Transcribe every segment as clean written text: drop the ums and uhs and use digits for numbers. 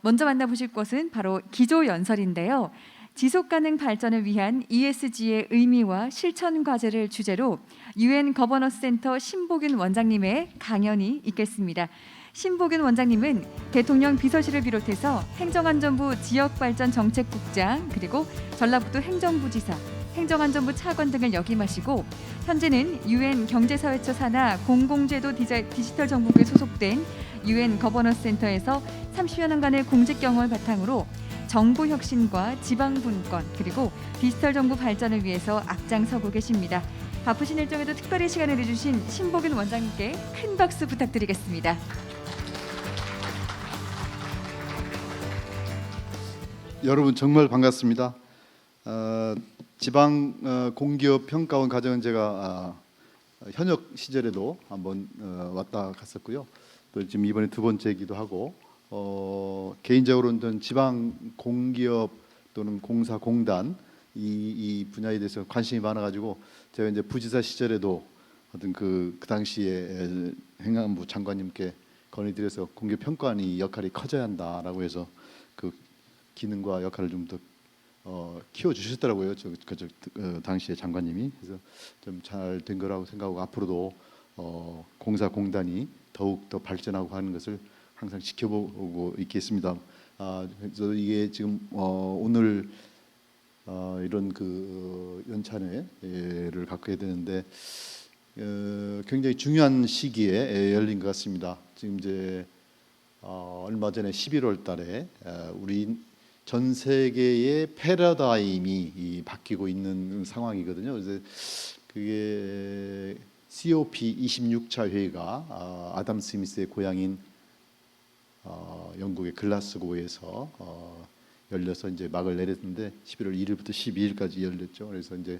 먼저 만나보실 것은 바로 기조연설인데요. 지속가능 발전을 위한 ESG의 의미와 실천 과제를 주제로 UN 거버넌스 센터 신보균 원장님의 강연이 있겠습니다. 신보균 원장님은 대통령 비서실을 비롯해서 행정안전부 지역발전정책국장 그리고 전라북도 행정부지사, 행정안전부 차관 등을 역임하시고 현재는 UN 경제사회처 산하 공공제도 디지털 정보국에 소속된 UN 거버넌스 센터에서 30여 년간의 공직 경험을 바탕으로 정부 혁신과 지방 분권 그리고 디지털 정부 발전을 위해서 앞장서고 계십니다. 바쁘신 일정에도 특별히 시간을 내주신 신보균 원장님께 큰 박수 부탁드리겠습니다. 여러분 정말 반갑습니다. 지방 공기업 평가원 과정은 제가 현역 시절에도 한번 왔다 갔었고요. 또 지금 이번에 두 번째이기도 하고 개인적으로는 지방 공기업 또는 공사공단 이 분야에 대해서 관심이 많아가지고 제가 이제 부지사 시절에도 어떤 그 당시에 행안부 장관님께 건의드려서 공기업 평가원이 역할이 커져야 한다라고 해서 그 기능과 역할을 좀 더 키워 주셨더라고요. 당시에 장관님이. 그래서 좀 잘 된 거라고 생각하고 앞으로도 공사공단이 더욱 더 발전하고 하는 것을 항상 지켜보고 있겠습니다. 그래서 이게 지금 오늘 이런 그 연찬회를 갖게 되는데 굉장히 중요한 시기에 열린 것 같습니다. 지금 이제 얼마 전에 11월 달에 우리 전 세계의 패러다임이 바뀌고 있는 상황이거든요. 그래서 그게 COP 26차 회의가 아담 스미스의 고향인 영국의 글라스고에서 열려서 이제 막을 내렸는데 11월 1일부터 12일까지 열렸죠. 그래서 이제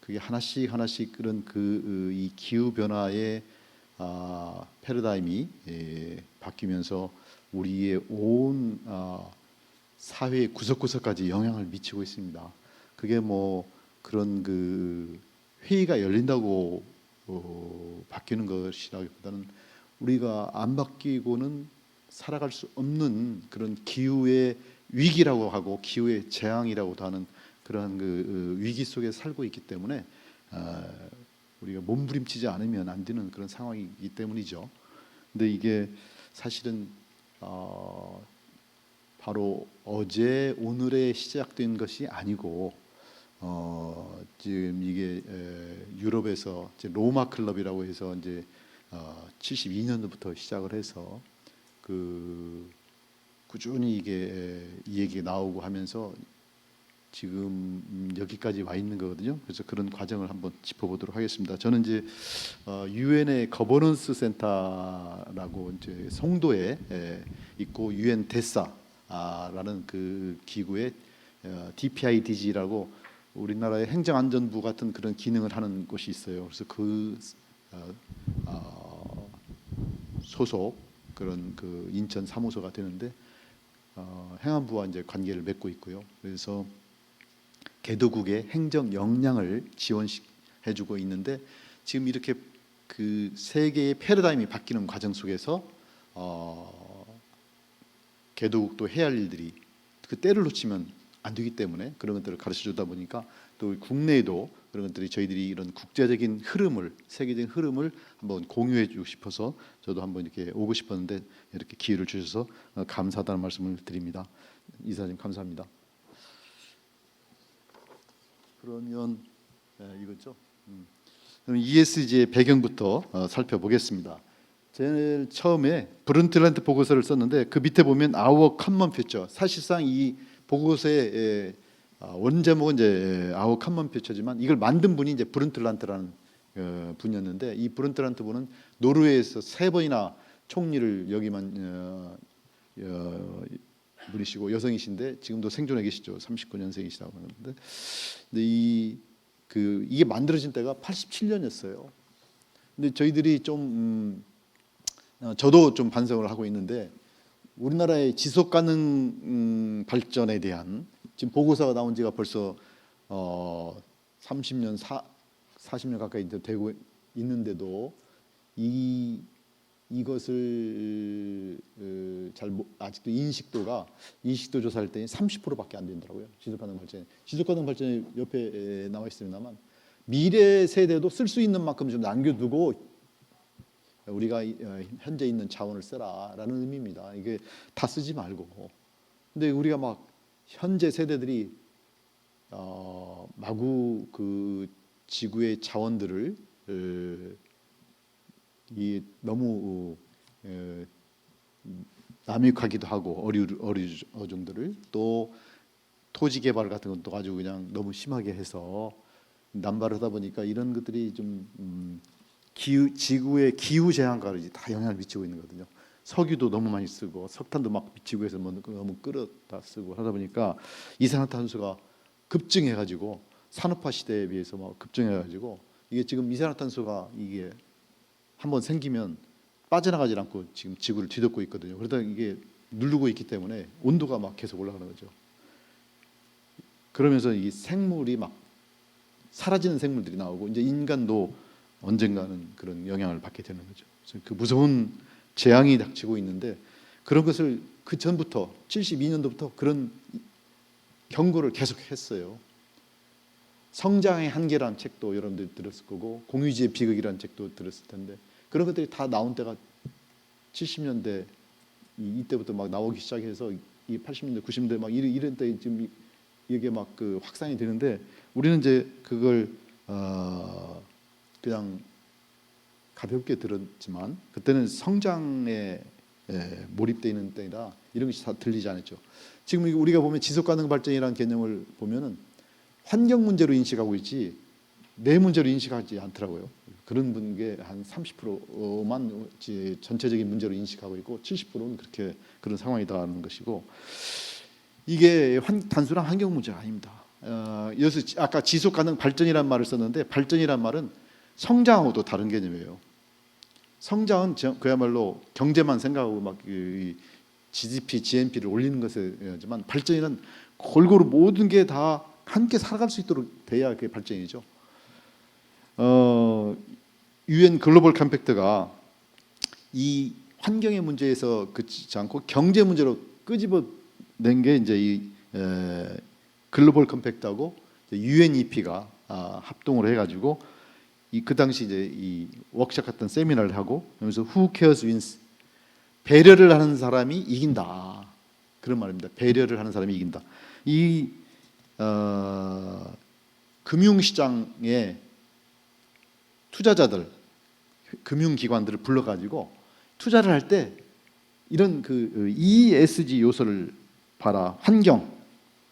그게 하나씩 그런 이 기후 변화의 패러다임이 바뀌면서 우리의 온 사회의 구석구석까지 영향을 미치고 있습니다. 그게 뭐 그런 그 회의가 열린다고 바뀌는 것이라기보다는 우리가 안 바뀌고는 살아갈 수 없는 그런 기후의 위기라고 하고 기후의 재앙이라고도 하는 그런 그 위기 속에 살고 있기 때문에 우리가 몸부림치지 않으면 안 되는 그런 상황이기 때문이죠. 근데 이게 사실은 바로 어제 오늘에 시작된 것이 아니고 지금 이게 유럽에서 이제 로마 클럽이라고 해서 이제 72년도부터 시작을 해서 그 꾸준히 이게 이 얘기가 나오고 하면서 지금 여기까지 와 있는 거거든요. 그래서 그런 과정을 한번 짚어보도록 하겠습니다. 저는 이제 유엔의 거버넌스 센터라고 이제 송도에 있고 유엔 데사라는 그 기구의 DPIDG라고 우리나라의 행정안전부 같은 그런 기능을 하는 곳이 있어요. 그래서 그 소속 그런 그 인천 사무소가 되는데 행안부와 이제 관계를 맺고 있고요. 그래서 개도국의 행정 역량을 지원해주고 있는데 지금 이렇게 그 세계의 패러다임이 바뀌는 과정 속에서 개도국도 해야 할 일들이 그 때를 놓치면 안 되기 때문에 그런 것들을 가르쳐 주다 보니까 또 국내에도 그런 것들이 저희들이 이런 국제적인 흐름을 세계적인 흐름을 한번 공유해 주고 싶어서 저도 한번 이렇게 오고 싶었는데 이렇게 기회를 주셔서 감사하다는 말씀을 드립니다. 이사님 감사합니다. 그러면 이거죠. 그럼 ESG의 배경부터 살펴보겠습니다. 제일 처음에 브룬틀란트 보고서를 썼는데 그 밑에 보면 Our Common Future. 사실상 이 보고서의 원제목은 이제 Our Common Future지만 이걸 만든 분이 이제 브룬틀란트라는 분이었는데 이 브룬틀란트 분은 노르웨이에서 3번이나 총리를 역임한 분이시고 여성이신데 지금도 생존해 계시죠. 39년생이시라고 하는데 근데 이게 만들어진 때가 87년이었어요. 근데 저희들이 좀 저도 좀 반성을 하고 있는데 우리나라의 지속 가능 발전에 대한 지금 보고서가 나온 지가 벌써 30년 40년 가까이 되고 있는데도 이 이것을 아직도 인식도 조사할 때 30%밖에 안 된다고요. 지속가능 발전이 옆에 나와 있습니다만 미래 세대도 쓸 수 있는 만큼 좀 남겨두고 우리가 현재 있는 자원을 써라라는 의미입니다. 이게 다 쓰지 말고. 근데 우리가 막 현재 세대들이 마구 그 지구의 자원들을 너무 남육하기도 하고 어류종들을 또 토지 개발 같은 것도 아주 그냥 너무 심하게 해서 남발하다 보니까 이런 것들이 좀 지구의 기후 제한까지 다 영향을 미치고 있는 거거든요. 석유도 너무 많이 쓰고 석탄도 막 지구에서 너무 끌어다 쓰고 하다 보니까 이산화탄소가 급증해가지고 산업화 시대에 비해서 막 급증해가지고 이게 지금 이산화탄소가 이게 한번 생기면 빠져나가지 않고 지금 지구를 뒤덮고 있거든요. 그러다 이게 누르고 있기 때문에 온도가 막 계속 올라가는 거죠. 그러면서 이 생물이 막 사라지는 생물들이 나오고 이제 인간도 언젠가는 그런 영향을 받게 되는 거죠. 그래서 그 무서운 재앙이 닥치고 있는데 그런 것을 그 전부터 72년도부터 그런 경고를 계속 했어요. 성장의 한계라는 책도 여러분들이 들었을 거고 공유지의 비극이라는 책도 들었을 텐데 그런 것들이 다 나온 때가 70년대 이때부터 막 나오기 시작해서 이 80년대 90년대 막 이런 때 지금 이게 막 그 확산이 되는데 우리는 이제 그걸 그냥 가볍게 들었지만 그때는 성장에 몰입되어 있는 때이라 이런 것이 다 들리지 않았죠. 지금 우리가 보면 지속가능 발전이라는 개념을 보면은 환경 문제로 인식하고 있지 내 문제로 인식하지 않더라고요. 그런 분게 한 30%만 전체적인 문제로 인식하고 있고 70%는 그런 상황이다라는 것이고 이게 단순한 환경 문제가 아닙니다. 여기서 아까 지속가능 발전이라는 말을 썼는데 발전이란 말은 성장하고도 다른 개념이에요. 성장은 그야말로 경제만 생각하고 막 GDP, GNP를 올리는 것이지만 발전이란 골고루 모든 게 다 함께 살아갈 수 있도록 돼야 그게 발전이죠. UN 글로벌 컴팩트가 이 환경의 문제에서 그치지 않고 경제 문제로 끄집어낸 게 이제 이 글로벌 컴팩트하고 UNEP가 합동을 해가지고 그 당시 이제 이 워크숍 같은 세미나를 하고 그러면서 Who cares wins 배려를 하는 사람이 이긴다 그런 말입니다. 배려를 하는 사람이 이긴다. 이 금융시장의 투자자들, 금융기관들을 불러가지고 투자를 할 때 이런 그 ESG 요소를 봐라. 환경,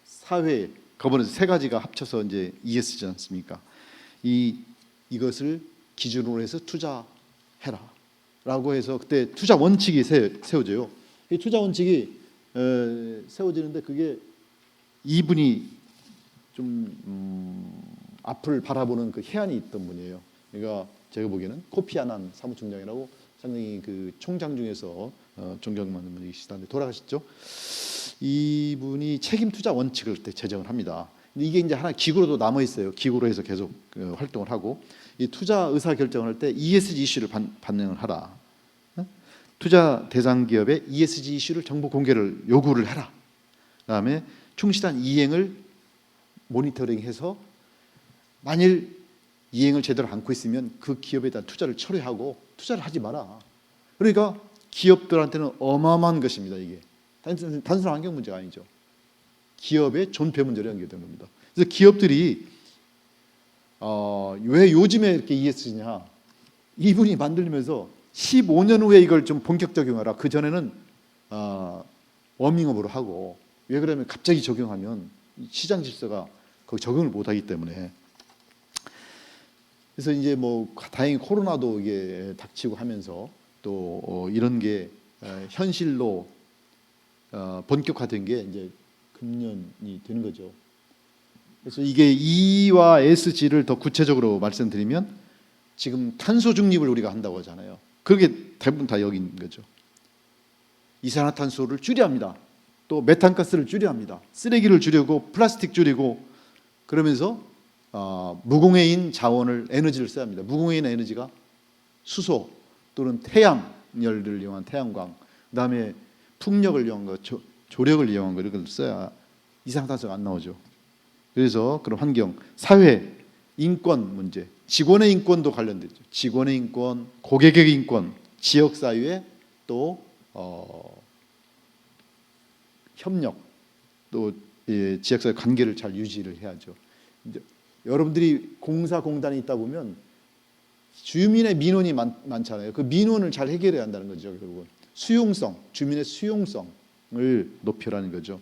사회, 거버넌스 세 가지가 합쳐서 이제 ESG지 않습니까? 이것을 기준으로 해서 투자해라라고 해서 그때 투자 원칙이 세워져요. 이 투자 원칙이 세워지는데 그게 이분이 좀 앞을 바라보는 그 해안이 있던 분이에요. 그러니까 제가 보기에는 코피 아난 사무총장이라고 상당히 그 총장 중에서 존경받는 분이시던데 돌아가셨죠. 이분이 책임 투자 원칙을 그때 제정을 합니다. 이게 이제 하나 기구로도 남아 있어요. 기구로 해서 계속 활동을 하고 이 투자 의사 결정을 할 때 ESG 이슈를 반영을 하라. 투자 대상 기업의 ESG 이슈를 정보 공개를 요구를 해라. 그다음에 충실한 이행을 모니터링해서 만일 이행을 제대로 않고 있으면 그 기업에 대한 투자를 철회하고 투자를 하지 마라. 그러니까 기업들한테는 어마어마한 것입니다. 이게 단순한 환경 문제가 아니죠. 기업의 존폐 문제로 연결되는 겁니다. 그래서 기업들이 왜 요즘에 이렇게 ESG냐? 이분이 만들면서 15년 후에 이걸 좀 본격 적용하라. 그 전에는 워밍업으로 하고 왜 그러면 갑자기 적용하면 시장 질서가 거기 적응을 못하기 때문에 그래서 이제 뭐 다행히 코로나도 이게 닥치고 하면서 또 이런 게 현실로 본격화된 게 이제 금년이 되는 거죠. 그래서 이게 E와 SG를 더 구체적으로 말씀드리면 지금 탄소 중립을 우리가 한다고 하잖아요. 그게 대부분 다 여기인 거죠. 이산화탄소를 줄여야 합니다. 또 메탄가스를 줄여야 합니다. 쓰레기를 줄이고 플라스틱 줄이고 그러면서 무공해인 자원을 에너지를 써야 합니다. 무공해인 에너지가 수소 또는 태양 광열을 이용한 태양광, 그다음에 풍력을 이용한 거, 조력을 이용한 거, 이런 걸 써야 이산화탄소가 안 나오죠. 그래서 그런 환경, 사회, 인권 문제, 직원의 인권도 관련되죠. 직원의 인권, 고객의 인권, 지역 사회, 또 협력, 또 지역사회 관계를 잘 유지를 해야죠. 이제 여러분들이 공사공단에 있다 보면 주민의 민원이 많잖아요. 그 민원을 잘 해결해야 한다는 거죠. 결국은 수용성, 주민의 수용성을 높여라는 거죠.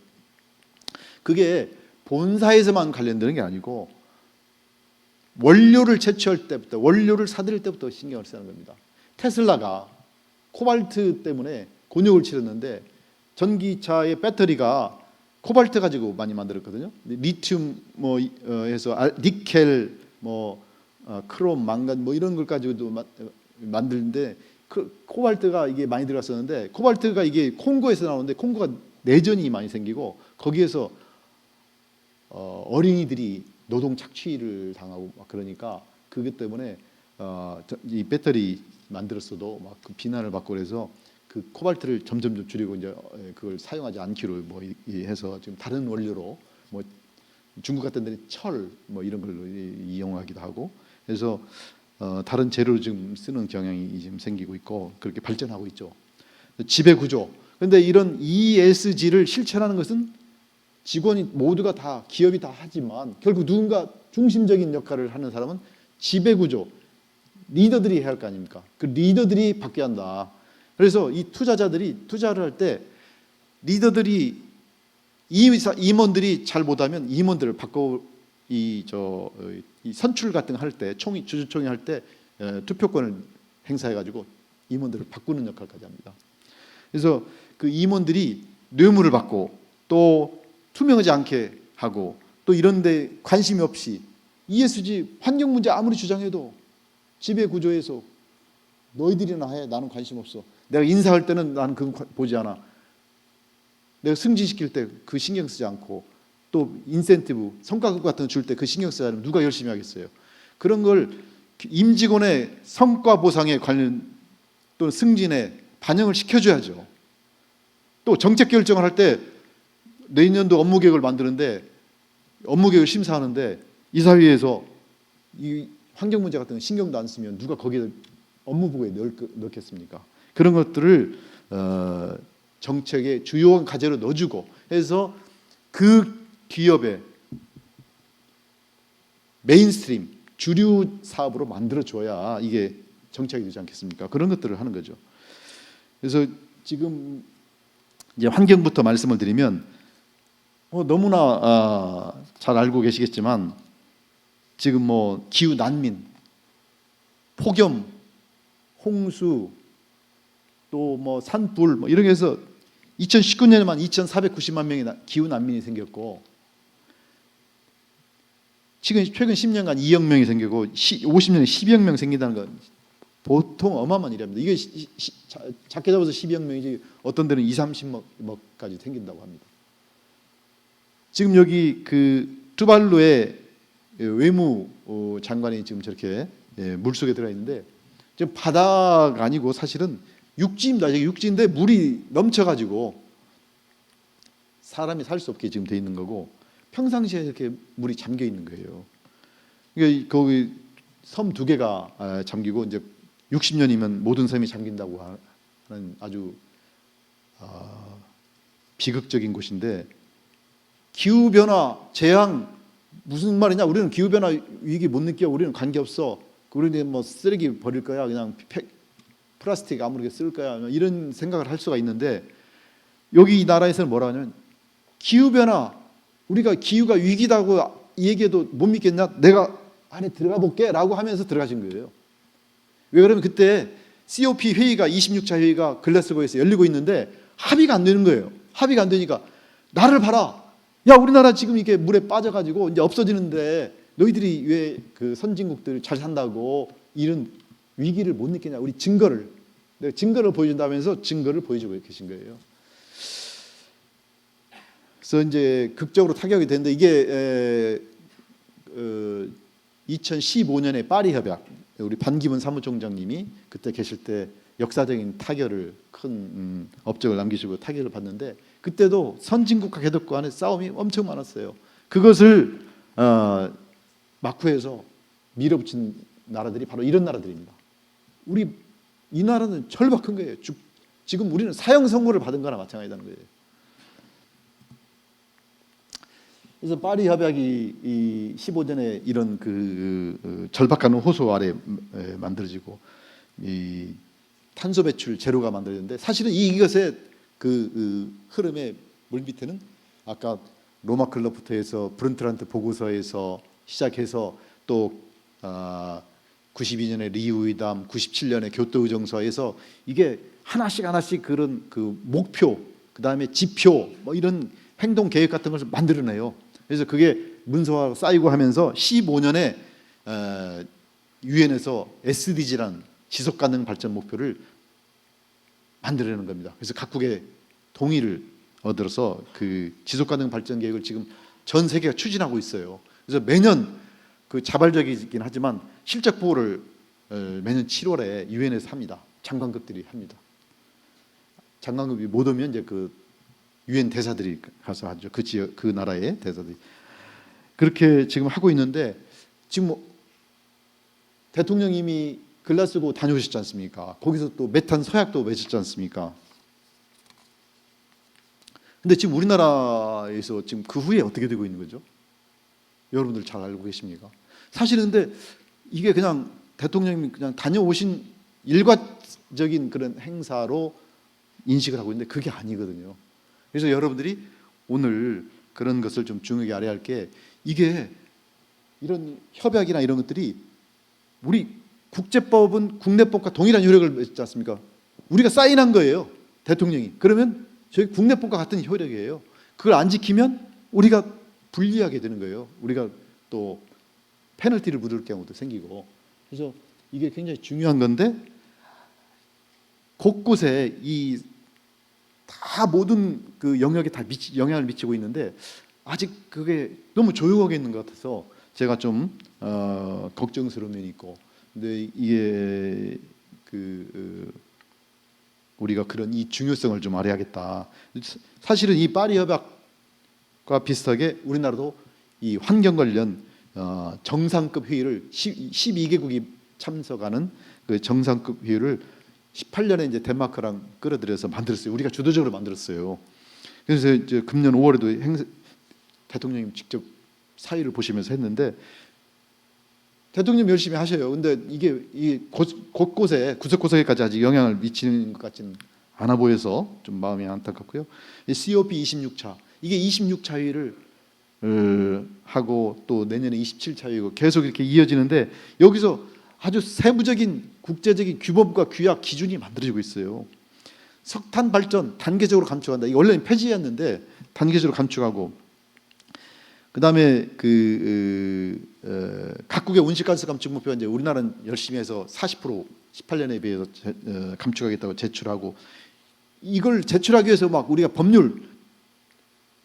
그게 본사에서만 관련되는 게 아니고 원료를 채취할 때부터, 원료를 사들일 때부터 신경을 쓰는 겁니다. 테슬라가 코발트 때문에 곤욕을 치렀는데 전기차의 배터리가 코발트 가지고 많이 만들었거든요. 리튬 해서 니켈 크롬, 망간 이런 걸 가지고도 만드는데 코발트가 이게 많이 들어갔었는데, 코발트가 이게 콩고에서 나오는데 콩고가 내전이 많이 생기고 거기에서 어린이들이 노동 착취를 당하고 막 그러니까 그것 때문에 이 배터리 만들었어도 막 그 비난을 받고 그래서 그 코발트를 점점 줄이고 이제 그걸 사용하지 않기로 해서 지금 다른 원료로 중국 같은 데는 철 이런 걸로 이용하기도 하고, 그래서 다른 재료를 지금 쓰는 경향이 지금 생기고 있고 그렇게 발전하고 있죠. 지배 구조. 그런데 이런 ESG를 실천하는 것은 직원이 모두가 다, 기업이 다 하지만 결국 누군가 중심적인 역할을 하는 사람은 지배 구조, 리더들이 해야 할 거 아닙니까? 그 리더들이 바뀌어야 한다. 그래서 이 투자자들이 투자를 할 때 리더들이 임원들이 잘 못하면 임원들을 바꿔 이 선출 같은 거 할 때, 주주총회 할 때 투표권을 행사해 가지고 임원들을 바꾸는 역할까지 합니다. 그래서 그 임원들이 뇌물을 받고 또 투명하지 않게 하고 또 이런데 관심이 없이 ESG 환경 문제 아무리 주장해도 지배 구조에서 너희들이나 해, 나는 관심 없어. 내가 인사할 때는 나는 그거 보지 않아. 내가 승진시킬 때 그 신경 쓰지 않고 또 인센티브, 성과급 같은 거 줄 때 그 신경 쓰지 않으면 누가 열심히 하겠어요. 그런 걸 임직원의 성과 보상에 관련 또 승진에 반영을 시켜줘야죠. 또 정책 결정을 할 때 내년도 업무 계획을 만드는데 업무 계획을 심사하는데 이사회에서 이 환경 문제 같은 거 신경도 안 쓰면 누가 거기에 업무 보고에 넣겠습니까? 그런 것들을 정책의 주요한 과제로 넣어주고 해서 그 기업의 메인스트림, 주류 사업으로 만들어줘야 이게 정책이 되지 않겠습니까? 그런 것들을 하는 거죠. 그래서 지금 이제 환경부터 말씀을 드리면 너무나 잘 알고 계시겠지만 지금 기후 난민, 폭염, 홍수, 또 산불 이런 게 해서 2019년에만 2,490만 명의 기후 난민이 생겼고 지금 최근 10년간 2억 명이 생기고 50년에 12억 명 생긴다는 건 보통 어마어마한 일입니다. 이게 작게 잡아서 12억 명이지 어떤 데는 2, 30억까지 생긴다고 합니다. 지금 여기 그 투발루의 외무 장관이 지금 저렇게 물속에 들어가 있는데 지금 바다가 아니고 사실은 육지입니다. 여기 육지인데 물이 넘쳐가지고 사람이 살 수 없게 지금 돼 있는 거고 평상시에 이렇게 물이 잠겨 있는 거예요. 그러니까 거기 섬 2개가 잠기고 이제 60년이면 모든 섬이 잠긴다고 하는 아주 비극적인 곳인데 기후 변화, 재앙 무슨 말이냐? 우리는 기후 변화 위기 못 느껴. 우리는 관계 없어. 우리는 쓰레기 버릴 거야. 그냥 플라스틱 아무렇게 쓸 거야. 이런 생각을 할 수가 있는데 여기 이 나라에서는 뭐라 하냐면 기후 변화, 우리가 기후가 위기다고 얘기해도 못 믿겠냐? 내가 안에 들어가 볼게라고 하면서 들어가신 거예요. 왜 그러면 그때 COP 회의가 26차 회의가 글래스고에서 열리고 있는데 합의가 안 되는 거예요. 합의가 안 되니까 나를 봐라. 야, 우리나라 지금 이게 물에 빠져가지고 이제 없어지는데 너희들이 왜 그 선진국들 잘 산다고 이런 위기를 못 느끼냐? 우리 내가 증거를 보여준다면서 증거를 보여주고 계신 거예요. 그래서 이제 극적으로 타격이 됐는데 이게 2015년에 파리 협약, 우리 반기문 사무총장님이 그때 계실 때 역사적인 타결을 큰 업적을 남기시고 타결을 받는데 그때도 선진국과 개독국 간의 싸움이 엄청 많았어요. 그것을 막후에서 밀어붙인 나라들이 바로 이런 나라들입니다. 우리 이 나라는 절박한 거예요. 지금 우리는 사형 선고를 받은 거나 마찬가지라는 거예요. 그래서 파리 협약이 이 15년에 이런 절박한 호소 아래 만들어지고 이 탄소 배출 제로가 만들어졌는데 사실은 이것의 흐름의 물밑에는 아까 로마 클럽부터 해서 브룬트란트 보고서에서 시작해서 또 92년에 리우회담, 97년에 교토의정서에서 이게 하나씩 그런 목표, 그 다음에 지표, 뭐 이런 행동 계획 같은 것을 만들어내요. 그래서 그게 문서화가 쌓이고 하면서 15년에 유엔에서 SDG라는 지속 가능 발전 목표를 만들어내는 겁니다. 그래서 각국의 동의를 얻어서 그 지속 가능 발전 계획을 지금 전 세계가 추진하고 있어요. 그래서 매년 자발적이긴 하지만 실적 보고를 매년 7월에 유엔에서 합니다. 장관급들이 합니다. 장관급이 못 오면 이제 유엔 대사들이 가서 하죠. 그 나라의 대사들이 그렇게 지금 하고 있는데 지금 대통령님이 글라스고 다녀오셨지 않습니까? 거기서 또 메탄 서약도 맺었지 않습니까? 근데 지금 우리나라에서 지금 그 후에 어떻게 되고 있는 거죠? 여러분들 잘 알고 계십니까? 사실은 근데 이게 그냥 대통령님이 그냥 다녀오신 일과적인 그런 행사로 인식을 하고 있는데 그게 아니거든요. 그래서 여러분들이 오늘 그런 것을 좀 중요하게 알아야 할 게 이게 이런 협약이나 이런 것들이 우리 국제법은 국내법과 동일한 효력을 맺지 않습니까? 우리가 사인한 거예요. 대통령이. 그러면 저희 국내법과 같은 효력이에요. 그걸 안 지키면 우리가 불리하게 되는 거예요. 우리가 또 페널티를 물을 경우도 생기고. 그래서 이게 굉장히 중요한 건데 곳곳에 다 모든 영역에 다 영향을 미치고 있는데 아직 그게 너무 조용하게 있는 것 같아서 제가 좀 걱정스러운 면이 있고. 근데 이게 우리가 그런 이 중요성을 좀 알아야겠다. 사실은 이 파리 협약과 비슷하게 우리나라도 이 환경 관련 정상급 회의를 12개국이 참석하는 그 정상급 회의를 18년에 이제 덴마크랑 끌어들여서 만들었어요. 우리가 주도적으로 만들었어요. 그래서 이제 금년 5월에도 대통령님 직접 사의를 보시면서 했는데 대통령 열심히 하셔요. 근데 이게 곳곳에 구석구석에까지 아직 영향을 미치는 것 같지는 않아 보여서 좀 마음이 안타깝고요. 이 COP 26차 이게 26차 회의를 하고 또 내년에 27차 회의고 계속 이렇게 이어지는데 여기서 아주 세부적인 국제적인 규범과 규약 기준이 만들어지고 있어요. 석탄 발전 단계적으로 감축한다. 이게 원래는 폐지였는데 단계적으로 감축하고 그다음에 각국의 온실가스 감축 목표 이제 우리나라는 열심히 해서 40% 18년에 비해서 감축하겠다고 제출하고 이걸 제출하기 위해서 막 우리가 법률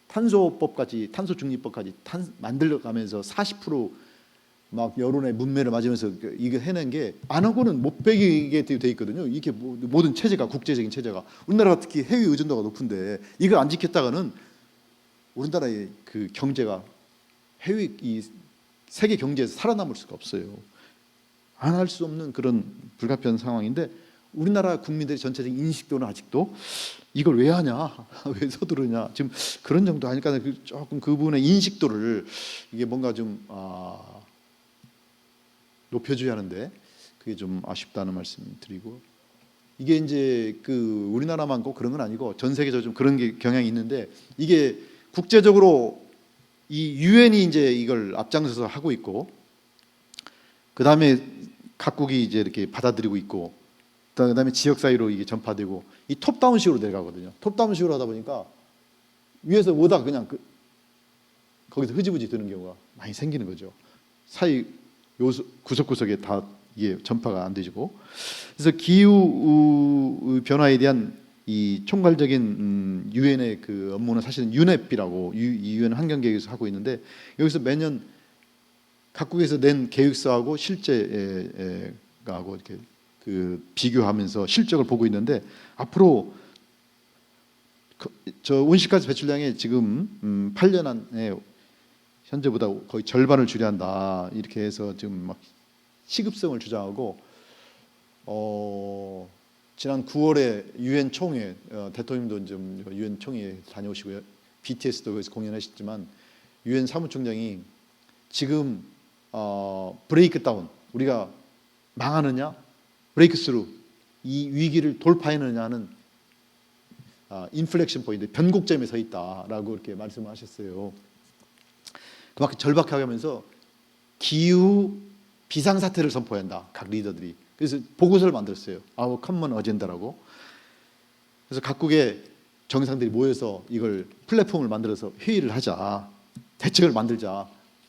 탄소법까지 탄소 중립법까지 만들어가면서 40%막 여론의 문매를 맞으면서 이거 해낸 게 안 하고는 못 배기게 돼 있거든요. 이게 모든 체제가 국제적인 체제가 우리나라가 특히 해외 의존도가 높은데 이걸 안 지켰다가는 우리나라의 그 경제가 해외 이 세계 경제에서 살아남을 수가 없어요. 안 할 수 없는 그런 불가피한 상황인데 우리나라 국민들의 전체적인 인식도는 아직도 이걸 왜 하냐, 왜 서두르냐 지금 그런 정도 하니까 조금 그 부분의 인식도를 이게 뭔가 좀 높여줘야 하는데 그게 좀 아쉽다는 말씀드리고 이게 이제 우리나라만 꼭 그런 건 아니고 전 세계적으로 좀 그런 게 경향이 있는데 이게 국제적으로 이 유엔이 이제 이걸 앞장서서 하고 있고 그 다음에 각국이 이제 이렇게 받아들이고 있고 그 다음에 지역 사이로 이게 전파되고 이 톱다운식으로 내려가거든요. 톱다운식으로 하다 보니까 위에서 오다가 그냥 거기서 흐지부지 드는 경우가 많이 생기는 거죠. 사이 요소 구석구석에 다 이게 전파가 안 되지고 그래서 기후 변화에 대한 이 총괄적인 유엔의 그 업무는 사실은 유넵이라고 유엔 환경계획에서 하고 있는데 여기서 매년 각국에서 낸 계획서하고 실제하고 이렇게 그 비교하면서 실적을 보고 있는데 앞으로 저 온실가스 배출량이 지금 8년 안에 현재보다 거의 절반을 줄여야 한다 이렇게 해서 지금 막 시급성을 주장하고 지난 9월에 유엔 총회 대통령도 좀 유엔 총회에 다녀오시고요. BTS도 거기서 공연하셨지만 유엔 사무총장이 지금 브레이크 다운 우리가 망하느냐 브레이크스루 이 위기를 돌파하느냐는 인플렉션 포인트 변곡점에 서 있다라고 이렇게 말씀하셨어요. 그만큼 절박하게 하면서 기후 비상사태를 선포해야 한다 각 리더들이. 그래서 보고서를 만들었어요. 아우 커먼 어젠다라고. 그래서 각국의 정상들이 모여서 이걸 플랫폼을 만들어서 회의를 하자, 대책을 만들자,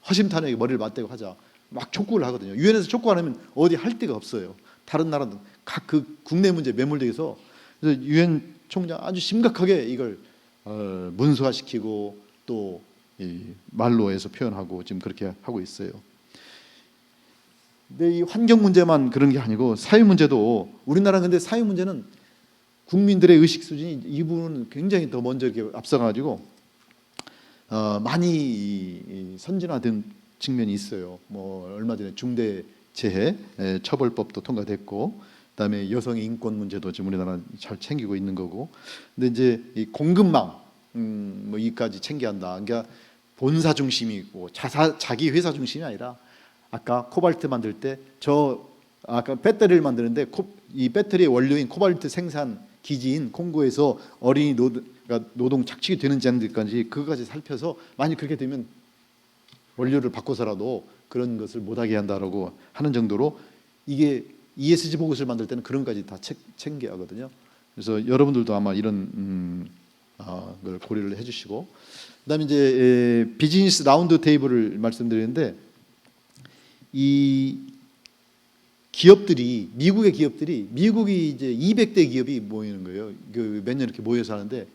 허심탄회하게 머리를 맞대고 하자 막 촉구를 하거든요. 유엔에서 촉구 안 하면 어디 할 데가 없어요. 다른 나라도 각 그 국내 문제에 매몰되어 있어. 그래서 유엔 총장 아주 심각하게 이걸 문서화시키고 또 말로 해서 표현하고 지금 그렇게 하고 있어요. 근데 이 환경 문제만 그런 게 아니고 사회 문제도 우리나라는 근데 사회 문제는 국민들의 의식 수준이 이 부분은 굉장히 더 먼저 이렇게 앞서가지고 많이 선진화된 측면이 있어요. 뭐 얼마 전에 중대재해 처벌법도 통과됐고, 그다음에 여성의 인권 문제도 지금 우리나라 잘 챙기고 있는 거고. 근데 이제 이 공급망 뭐 이까지 챙겨야 한다. 그러니까 본사 중심이고 자기 회사 중심이 아니라 아까 코발트 만들 때 아까 배터리를 만드는데 이 배터리의 원료인 코발트 생산 기지인 콩고에서 어린이 노동 착취가 되는지 안 되는지 그거까지 살펴서 만약 그렇게 되면 원료를 바꿔서라도 그런 것을 못하게 한다라고 하는 정도로 이게 ESG 보고서를 만들 때는 그런 것까지 다 챙겨야 하거든요. 그래서 여러분들도 아마 이런 걸 고려를 해주시고, 그다음에 이제 비즈니스 라운드 테이블을 말씀드리는데 이 기업들이 미국의 기업들이 미국이 이제 200대 기업이 모이는 거예요. 그 매년 이렇게 모여서 하는데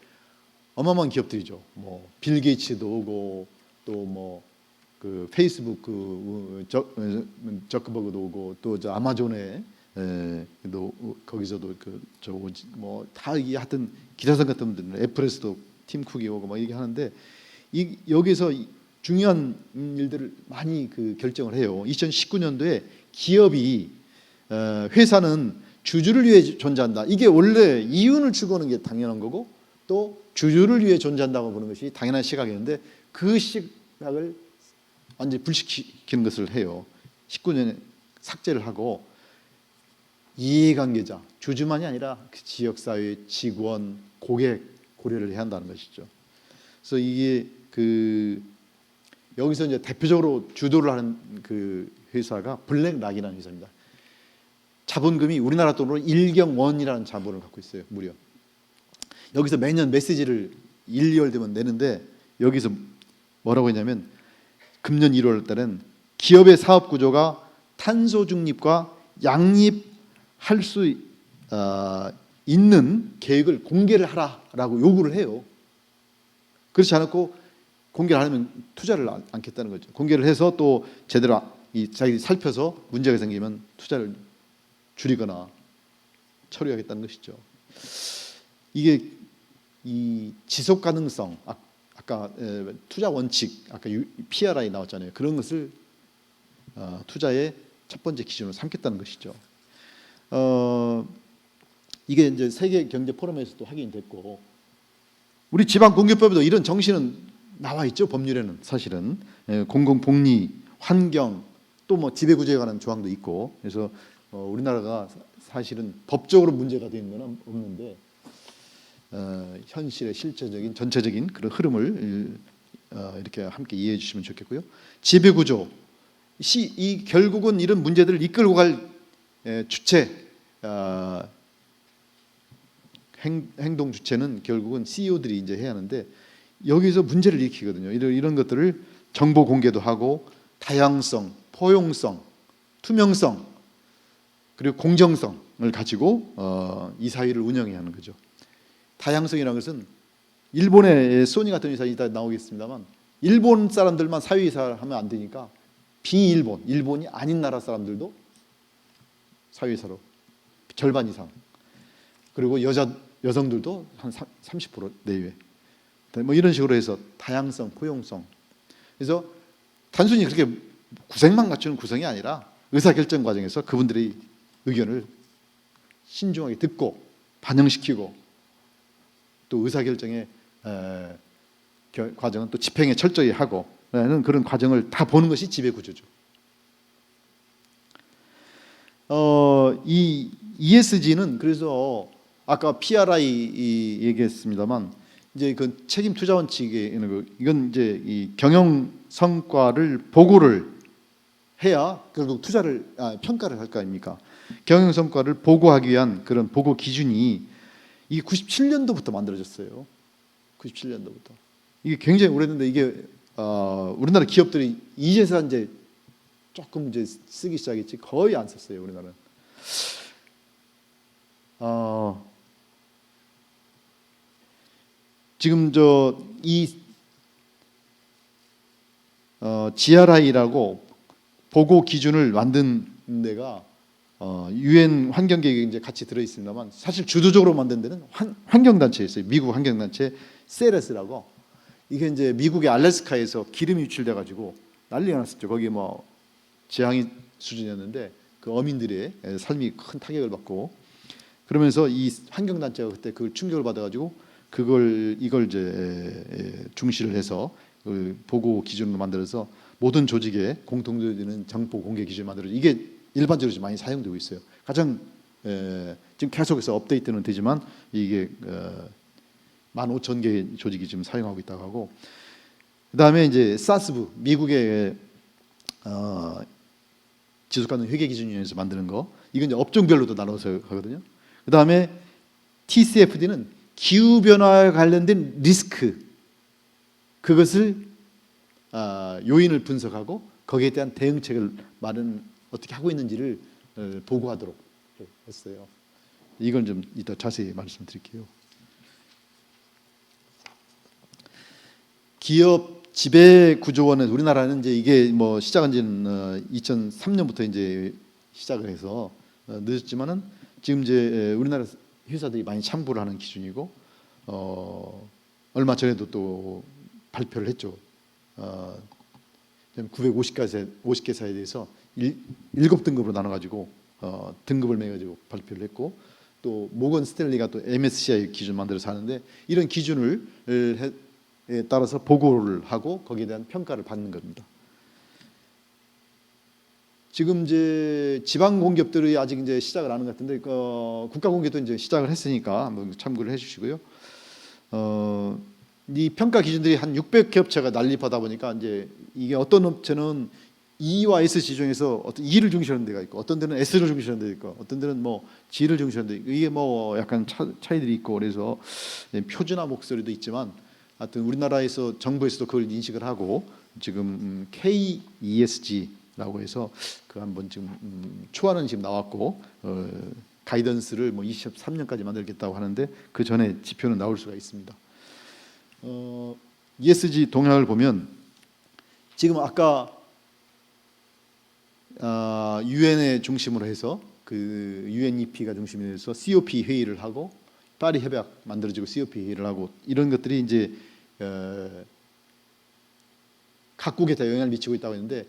어마어마한 기업들이죠. 뭐 빌 게이츠도 오고 또 뭐 그 페이스북 저크버그도 오고 또 저 아마존에 또 거기서도 뭐다 하여튼 기사선 같은 분들은 애플에서도 팀 쿡이 오고 막 이렇게 하는데 여기서 중요한 일들을 많이 결정을 해요. 2019년도에 기업이 회사는 주주를 위해 존재한다. 이게 원래 이윤을 추구하는 게 당연한 거고 또 주주를 위해 존재한다고 보는 것이 당연한 시각이었는데 그 시각을 완전히 불식시키는 것을 해요. 19년에 삭제를 하고 이해관계자, 주주만이 아니라 그 지역사회, 직원, 고객 고려를 해야 한다는 것이죠. 그래서 이게 여기서 이제 대표적으로 주도를 하는 그 회사가 블랙락이라는 회사입니다. 자본금이 우리나라 돈으로 1경 원이라는 자본을 갖고 있어요. 무려. 여기서 매년 메시지를 1, 2월 되면 내는데 여기서 뭐라고 했냐면 금년 1월 달엔 기업의 사업 구조가 탄소 중립과 양립할 수 있는 계획을 공개를 하라라고 요구를 해요. 그렇지 않고 공개를 안 하면 투자를 않겠다는 거죠. 공개를 해서 또 제대로 자기들이 살펴서 문제가 생기면 투자를 줄이거나 처리하겠다는 것이죠. 이게 이 지속 가능성, 아까 투자 원칙, 아까 PRI 나왔잖아요. 그런 것을 투자의 첫 번째 기준으로 삼겠다는 것이죠. 이게 이제 세계 경제 포럼에서도 확인됐고, 우리 지방 공기법에도 이런 정신은 나와 있죠. 법률에는 사실은 공공 복리, 환경, 또 뭐 지배 구조에 관한 조항도 있고, 그래서 우리나라가 사실은 법적으로 문제가 되는 건 없는데 현실의 실제적인 전체적인 그런 흐름을 이렇게 함께 이해해 주시면 좋겠고요. 지배 구조, 이 결국은 이런 문제들을 이끌고 갈 주체, 행동 주체는 결국은 CEO들이 이제 해야 하는데 여기서 문제를 일으키거든요. 이런 것들을 정보 공개도 하고 다양성, 포용성, 투명성 그리고 공정성을 가지고 이 사회를 운영해야 하는 거죠. 다양성이라는 것은 일본의 소니 같은 회사 이따 나오겠습니다만 일본 사람들만 사회이사 하면 안 되니까 일본이 아닌 나라 사람들도 사회이사로 절반 이상. 그리고 여성들도 한 30% 내외. 뭐 이런 식으로 해서 다양성, 포용성. 그래서 단순히 그렇게 구색만 갖추는 구성이 아니라 의사결정 과정에서 그분들의 의견을 신중하게 듣고 반영시키고 또 의사결정의 과정은 또 집행에 철저히 하고 라는 그런 과정을 다 보는 것이 지배구조죠. 이 ESG는 그래서 아까 PRI 얘기했습니다만 이제 그 책임 투자 원칙에 이건 이제 이 경영 성과를 보고를 해야 결국 평가를 할 거 아닙니까? 경영 성과를 보고하기 위한 그런 보고 기준이 이게 97년도부터 만들어졌어요. 97년도부터. 이게 굉장히 오래됐는데 이게 우리나라 기업들이 이제서 이제 조금 이제 쓰기 시작했지 거의 안 썼어요, 우리나라는. 지금 이 GRI라고 보고 기준을 만든 데가 UN 환경계획에 이제 같이 들어 있습니다만 사실 주도적으로 만든 데는 환경단체였어요. 미국 환경단체 세레스라고. 이게 이제 미국의 알래스카에서 기름이 유출돼 가지고 난리가 났었죠. 거기 뭐 재앙이 수준이었는데 그 어민들의 삶이 큰 타격을 받고 그러면서 이 환경단체가 그때 그 충격을 받아가지고 이걸 이제 중시를 해서 보고 기준으로 만들어서 모든 조직에 공통되는 정보 공개 기준을 만들어서 이게 일반적으로 좀 많이 사용되고 있어요. 가장 지금 계속해서 업데이트는 되지만 이게 15,000개 조직이 지금 사용하고 있다고 하고 그다음에 이제 사스부 미국의 지속가능 회계 기준위원회에서 만드는 거 이건 이제 업종별로도 나눠서 하거든요. 그다음에 TCFD는 기후 변화에 관련된 리스크 그것을 요인을 분석하고 거기에 대한 대응책을 어떻게 하고 있는지를 보고하도록 했어요. 이건 좀 이따 자세히 말씀드릴게요. 기업 지배 구조원은 우리나라는 이제 이게 뭐 시작한 지는 2003년부터 이제 시작을 해서 늦었지만은 지금 이제 우리나라 회사들이 많이 참고를 하는 기준이고 얼마 전에도 또 발표를 했죠. 950개사에 대해서 7등급으로 나눠가지고 등급을 매가지고 발표를 했고 또 모건 스탠리가 또 MSCI 기준 만들어서 하는데 이런 기준을 따라서 보고를 하고 거기에 대한 평가를 받는 겁니다. 지금 이제 지방 공기업들이 아직 이제 시작을 안 하는 것 같은데 국가 공기업도 이제 시작을 했으니까 한번 참고를 해주시고요. 이 평가 기준들이 한 600개 업체가 난립하다 보니까 이제 이게 어떤 업체는 E와 S 중에서 어떤 E를 중시하는 데가 있고 어떤 데는 S를 중시하는 데가 있고 어떤 데는 뭐 G를 중시하는 데 있고 이게 뭐 약간 차이들이 있고 그래서 표준화 목소리도 있지만 하여튼 우리나라에서 정부에서도 그걸 인식을 하고 지금 KESG라고 해서 그 한번 지금 초안은 지금 나왔고 가이던스를 뭐 23년까지 만들겠다고 하는데 그 전에 지표는 나올 수가 있습니다. ESG 동향을 보면 지금 아까 유엔의 중심으로 해서 그 UNEP가 중심으로 해서 COP 회의를 하고 파리 협약 만들어지고 COP 회의를 하고 이런 것들이 이제 각국에 다 영향을 미치고 있다고 했는데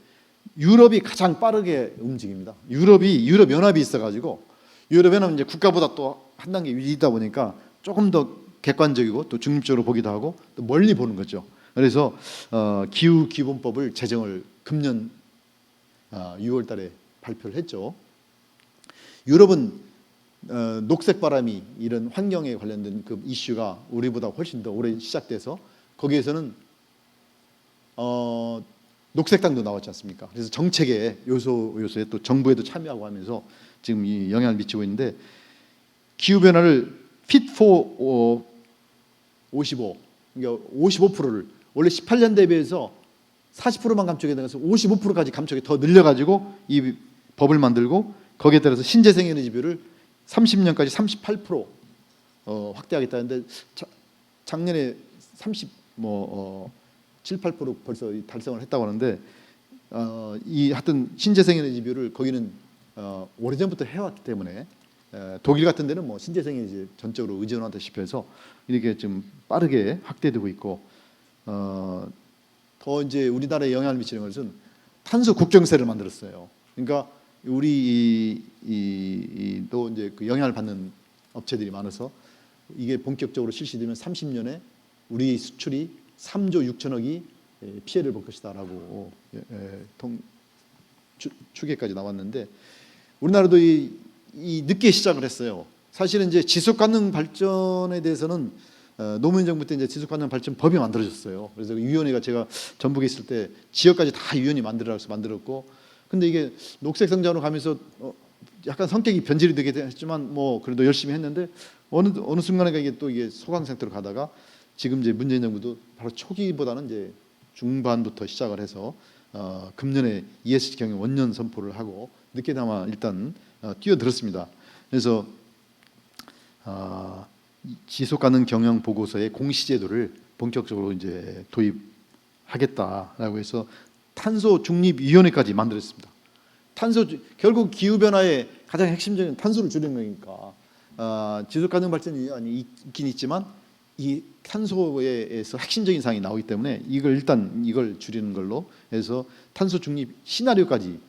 유럽이 가장 빠르게 움직입니다. 유럽 연합이 있어가지고 유럽 연합은 이제 국가보다 또 한 단계 위이다 보니까 조금 더 객관적이고 또 중립적으로 보기도 하고 또 멀리 보는 거죠. 그래서 기후 기본법을 제정을 금년 6월달에 발표를 했죠. 유럽은 녹색 바람이 이런 환경에 관련된 그 이슈가 우리보다 훨씬 더 오래 시작돼서 거기에서는 녹색당도 나왔지 않습니까? 그래서 정책의 요소에 또 정부에도 참여하고 하면서 지금 이 영향을 미치고 있는데 기후 변화를 Fit for 55, 그러니까 55%를 원래 18년 대비해서 40%만 감축에 나가서 55%까지 감축이 더 늘려가지고 이 법을 만들고 거기에 따라서 신재생 에너지 비율을 30년까지 38% 확대하겠다는데 작년에 7, 8% 벌써 달성을 했다고 하는데 이 하여튼 신재생 에너지 비율을 거기는 오래전부터 해왔기 때문에 독일 같은 데는 뭐 신재생에 이제 전적으로 의존하다시피 해서 이렇게 좀 빠르게 확대되고 있고, 더 이제 우리나라에 영향을 미치는 것은 탄소 국경세를 만들었어요. 그러니까 우리 또 이제 그 영향을 받는 업체들이 많아서 이게 본격적으로 실시되면 30년에 우리 수출이 3조 6천억이 피해를 볼 것이다라고 추계까지 나왔는데, 우리나라도 이 늦게 시작을 했어요. 사실은 이제 지속 가능 발전에 대해서는 노무현 정부 때 이제 지속 가능 발전 법이 만들어졌어요. 그래서 그 위원회가 제가 전북에 있을 때 지역까지 다 위원회 만들어서 만들었고, 근데 이게 녹색 성장으로 가면서 약간 성격이 변질이 되게 했지만 뭐 그래도 열심히 했는데 어느 순간에 이게 또 이게 소강 상태로 가다가 지금 이제 문재인 정부도 바로 초기보다는 이제 중반부터 시작을 해서 금년에 ESG 경영 원년 선포를 하고 늦게나마 일단 뛰어들었습니다. 그래서 지속 가능 경영 보고서의 공시 제도를 본격적으로 이제 도입하겠다라고 해서 탄소 중립 위원회까지 만들었습니다. 결국 기후 변화의 가장 핵심적인 탄소를 줄이는 거니까 지속 가능 발전이 있긴 있지만 이 탄소에서 핵심적인 사항이 나오기 때문에 이걸 줄이는 걸로 해서 탄소 중립 시나리오까지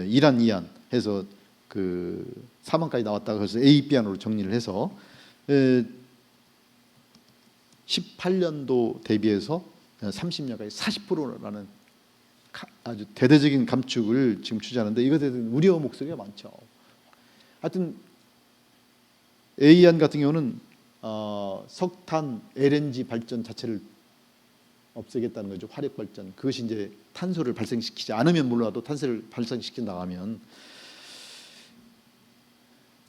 이란 이안 해서 그 4번까지 나왔다가 그래서 A, B 안으로 정리를 해서 18년도 대비해서 30년까지 40%라는 아주 대대적인 감축을 지금 추진하는데, 이것에 대한 우려 목소리가 많죠. 하여튼 A안 같은 경우는 석탄, LNG 발전 자체를 없애겠다는 거죠. 화력 발전. 그것이 이제 탄소를 발생시키지 않으면 몰라도 탄소를 발생시킨다 하면.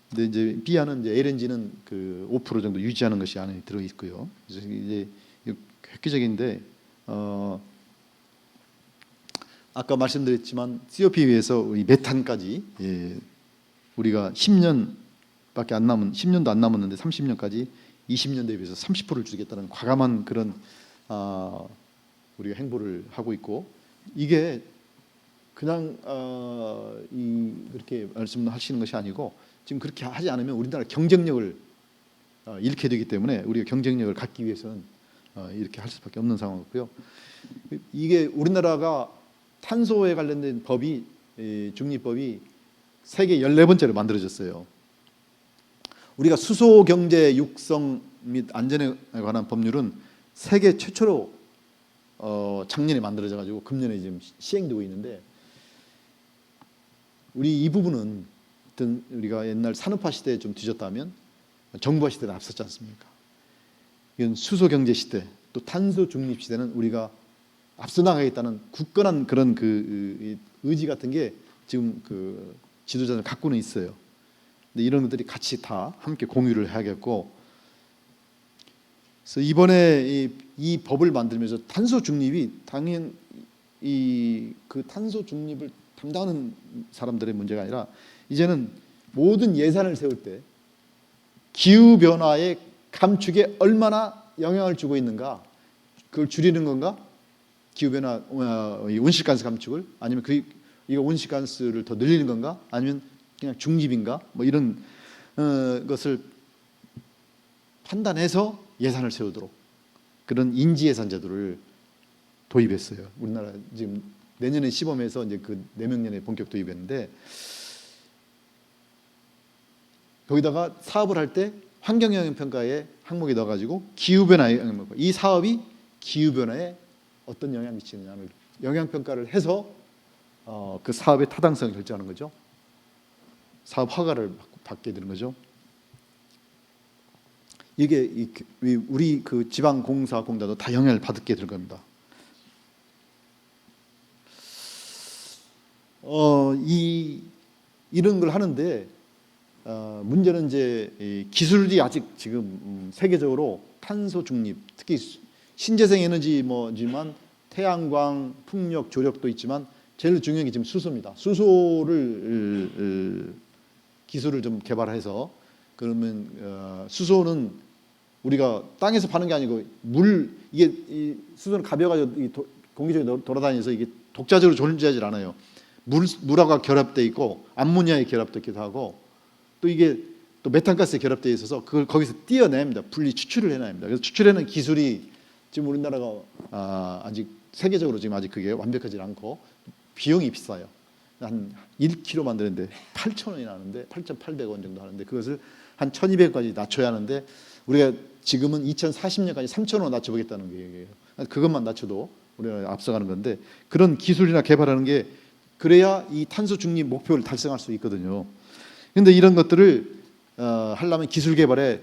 근데 이제 B안은 이제 LNG는 그 5% 정도 유지하는 것이 안에 들어 있고요. 그래서 이제 획기적인데 아까 말씀드렸지만 COP에 이 메탄까지 우리가 10년도 안 남았는데 30년까지 20년 대비해서 30%를 주겠다는 과감한 그런 우리가 행보를 하고 있고, 이게 그냥 그렇게 말씀하시는 것이 아니고 지금 그렇게 하지 않으면 우리나라 경쟁력을 잃게 되기 때문에 우리가 경쟁력을 갖기 위해서는 이렇게 할 수밖에 없는 상황이고요. 이게 우리나라가 탄소에 관련된 법이 중립법이 세계 14번째로 만들어졌어요. 우리가 수소 경제 육성 및 안전에 관한 법률은 세계 최초로 작년에 만들어져 가지고 금년에 지금 시행되고 있는데, 우리 이 부분은 어떤 우리가 옛날 산업화 시대에 좀 뒤졌다면 정부화 시대는 앞섰지 않습니까? 이건 수소 경제 시대, 또 탄소 중립 시대는 우리가 앞서 나가겠다는 굳건한 그런 그 의지 같은 게 지금 그 지도자들 갖고는 있어요. 근데 이런 것들이 같이 다 함께 공유를 해야겠고, 그래서 이번에 이 법을 만들면서 탄소 중립이 당연 그 탄소 중립을 담당하는 사람들의 문제가 아니라 이제는 모든 예산을 세울 때 기후 변화의 감축에 얼마나 영향을 주고 있는가, 그걸 줄이는 건가, 기후 변화 온실가스 감축을, 아니면 이거 온실가스를 더 늘리는 건가, 아니면 그냥 중립인가, 뭐 이런 것을 판단해서 예산을 세우도록 그런 인지예산 제도를 도입했어요. 우리나라 지금 내년에 시범해서 이제 그 내명년에 본격 도입했는데, 거기다가 사업을 할 때 환경영향 평가에 항목에 넣어가지고 기후변화의 영향, 이 사업이 기후변화에 어떤 영향을 미치느냐를 영향 평가를 해서 그 사업의 타당성을 결정하는 거죠. 사업 허가를 받게 되는 거죠. 이게 우리 그 지방공사공단도 다 영향을 받게 될 겁니다. 이런 걸 하는데 문제는 이제 기술이 아직 지금 세계적으로 탄소 중립, 특히 신재생 에너지 뭐지만 태양광, 풍력, 조력도 있지만 제일 중요한 게 지금 수소입니다. 수소를 기술을 좀 개발해서, 그러면 수소는 우리가 땅에서 파는 게 아니고 이게 이 수소는 가벼워가지고 공기중에 돌아다니면서 이게 독자적으로 존재하지 않아요. 물하고 결합돼 있고 암모니아에 결합되기도 하고, 또 이게 또 메탄가스에 결합되어 있어서 그걸 거기서 띄어냅니다. 분리 추출을 해냅니다. 그래서 추출하는 기술이 지금 우리나라가 아직 세계적으로 지금 아직 그게 완벽하지 않고 비용이 비싸요. 한 1kg 만드는데 8,000원이 나는데 8,800원 정도 하는데 그것을 한 1,200원까지 낮춰야 하는데 우리가 지금은 2040년까지 3,000원 낮춰보겠다는 거예요. 그것만 낮춰도 우리가 앞서가는 건데 그런 기술이나 개발하는 게 그래야 이 탄소 중립 목표를 달성할 수 있거든요. 그런데 이런 것들을 하려면 기술 개발에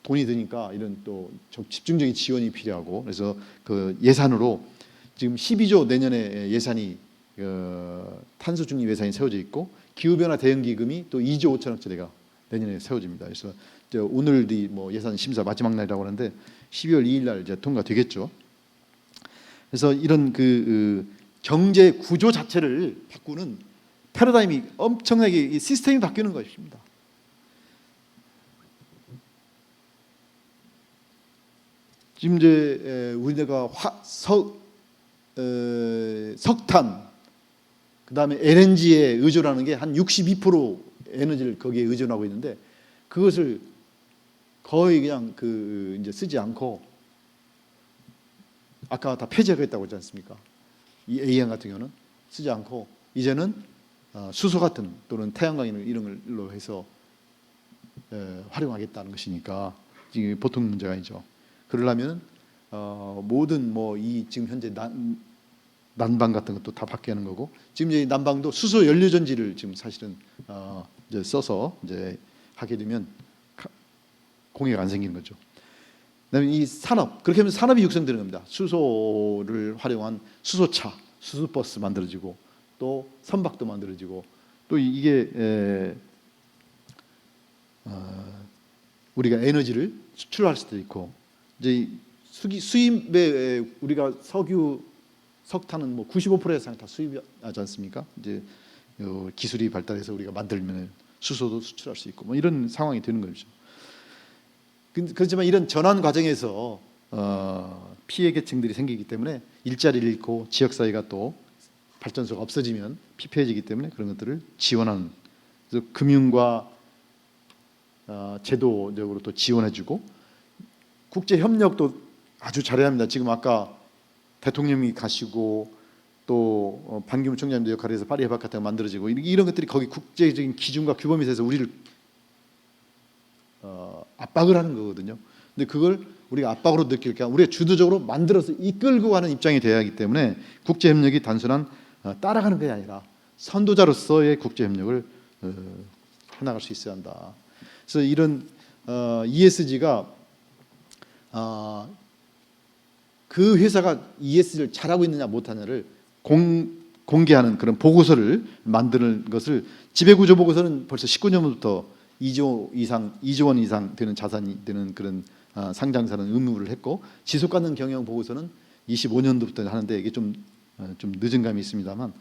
돈이 드니까 이런 또 집중적인 지원이 필요하고 그래서 그 예산으로 지금 12조 내년에 예산이 탄소 중립 예산이 세워져 있고 기후변화 대응 기금이 또 2조 5천억짜리가 내년에 세워집니다. 그래서 오늘이 뭐 예산 심사 마지막 날이라고 하는데 12월 2일 날 이제 통과되겠죠. 그래서 이런 그 경제 구조 자체를 바꾸는 패러다임이 엄청나게 이 시스템이 바뀌는 것입니다. 지금 이제 우리나라가 석탄, 그 다음에 LNG에 의존하는 게 한 62% 에너지를 거기에 의존하고 있는데 그것을 거의 그냥 이제 쓰지 않고 아까 다 폐지하겠다고 했지 않습니까? 이 AN 같은 경우는 쓰지 않고 이제는 수소 같은 또는 태양광 이런 걸로 해서 활용하겠다는 것이니까 지금 보통 문제가 아니죠. 그러려면 모든 뭐 이 지금 현재 난방 같은 것도 다 바뀌는 거고 지금 이제 난방도 수소 연료 전지를 지금 사실은 이제 써서 이제 하게 되면 공해가 안 생기는 거죠. 그다음에 이 산업 그렇게 하면 산업이 육성되는 겁니다. 수소를 활용한 수소차, 수소버스 만들어지고 또 선박도 만들어지고 또 이게 우리가 에너지를 수출할 수도 있고 이제 수입에 우리가 석유, 석탄은 뭐 95% 이상 다 수입하지 않습니까? 이제 기술이 발달해서 우리가 만들면 수소도 수출할 수 있고 뭐 이런 상황이 되는 거죠. 그렇지만 이런 전환 과정에서 피해 계층들이 생기기 때문에 일자리를 잃고 지역 사회가 또 발전소가 없어지면 피폐해지기 때문에 그런 것들을 지원하는 그래서 금융과 제도적으로 또 지원해주고 국제 협력도 아주 잘해야 합니다. 지금 아까 대통령이 가시고 또 반기문 총장님도 역할을 해서 파리 협약 같은 거 만들어지고 이런 것들이 거기 국제적인 기준과 규범에 대해서 우리를 압박을 하는 거거든요. 근데 그걸 우리가 압박으로 느낄 게 아니라 우리가 주도적으로 만들어서 이끌고 가는 입장이 돼야 하기 때문에 국제 협력이 단순한 따라가는 게 아니라 선도자로서의 국제 협력을 해나갈 수 있어야 한다. 그래서 이런 ESG가 그 회사가 ESG를 잘하고 있느냐 못하느냐를 공개하는 그런 보고서를 만드는 것을 지배구조 보고서는 벌써 19년부터 2조 원 이상 되는 자산이 되는 그런 상장사는 의무를 했고 지속가능 경영 보고서는 25년도부터 하는데 이게 좀 늦은 감이 있습니다만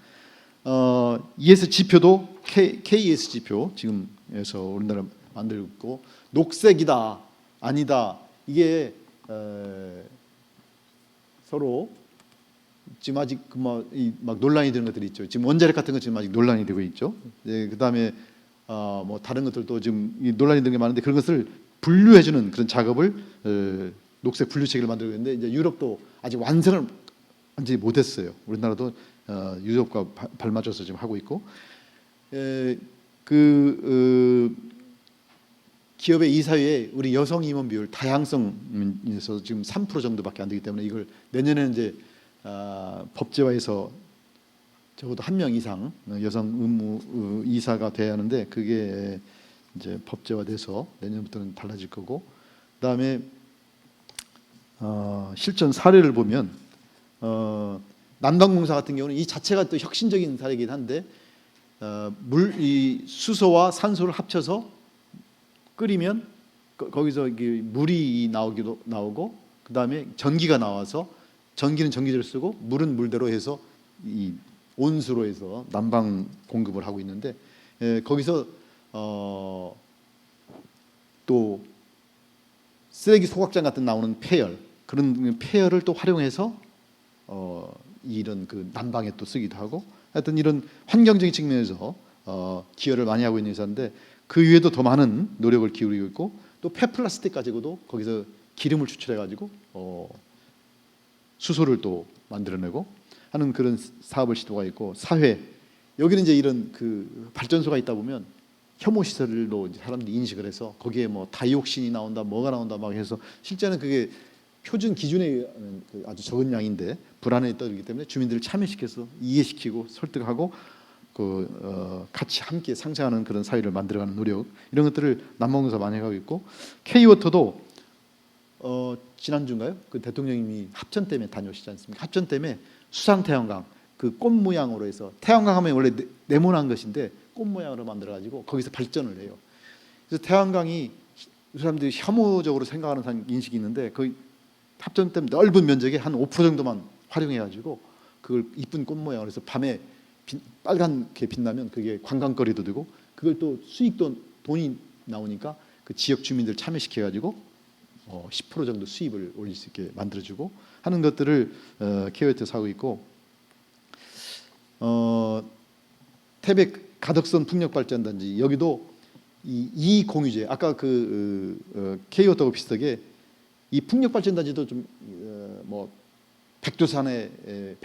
ES 지표도 KES 지표 지금에서 우리나라 만들고 있고 녹색이다 아니다 이게 서로 지금 아직 막 논란이 되는 것들이 있죠. 지금 원자력 같은 거 지금 아직 논란이 되고 있죠. 그다음에 뭐 다른 것들도 지금 논란이 되는 게 많은데 그런 것을 분류해주는 그런 작업을 녹색 분류체계를 만들고 있는데 이제 유럽도 아직 완성을 완전히 못했어요. 우리나라도 유럽과 발맞춰서 지금 하고 있고 기업의 이사회에 우리 여성 임원 비율 다양성에서 지금 3% 정도밖에 안 되기 때문에 이걸 내년에는 이제 법제화해서 적어도 1명 이상 여성 의무 이사가 돼야 하는데 그게 이제 법제화돼서 내년부터는 달라질 거고 그다음에 실전 사례를 보면 난방공사 같은 경우는 이 자체가 또 혁신적인 사례이긴 한데 이 수소와 산소를 합쳐서 끓이면 거기서 물이 나오고 그다음에 전기가 나와서 전기는 전기를 쓰고 물은 물대로 해서 이 온수로 해서 난방 공급을 하고 있는데 거기서 또 쓰레기 소각장 같은 나오는 폐열 그런 폐열을 또 활용해서 이런 그 난방에 또 쓰기도 하고 하여튼 이런 환경적인 측면에서 기여를 많이 하고 있는 회사인데 그 위에도 더 많은 노력을 기울이고 있고 또 폐플라스틱 가지고도 거기서 기름을 추출해 가지고 수소를 또 만들어내고 하는 그런 사업을 시도가 있고 사회 여기는 이제 이런 그 발전소가 있다 보면 혐오 시설로 이제 사람들이 인식을 해서 거기에 뭐 다이옥신이 나온다 뭐가 나온다 막 해서 실제는 그게 표준 기준에 아주 적은 양인데 불안에 떠들기 때문에 주민들을 참여시켜서 이해시키고 설득하고 같이 함께 상생하는 그런 사회를 만들어가는 노력 이런 것들을 남원공사 많이 하고 있고 K워터도 지난주인가요? 그 대통령님이 합천댐에 다녀오시지 않습니까? 합천댐에 수상태양광 그 꽃 모양으로 해서 태양광 하면 원래 네모난 것인데 꽃 모양으로 만들어 가지고 거기서 발전을 해요. 그래서 태양광이 사람들이 혐오적으로 생각하는 인식이 있는데 그 합천댐 넓은 면적의 한 5% 정도만 활용해 가지고 그걸 이쁜 꽃 모양으로 해서 밤에 빨갛게 빛나면 그게 관광거리도 되고 그걸 또 수익도 돈이 나오니까 그 지역 주민들 참여시켜 가지고 10% 정도 수입을 올릴 수 있게 만들어주고 하는 것들을 케어웨트에서 하고 있고 태백 가덕선 풍력발전단지 여기도 이 공유제 아까 그 K워터하고 비슷하게 이 풍력발전단지도 좀 뭐 백두산의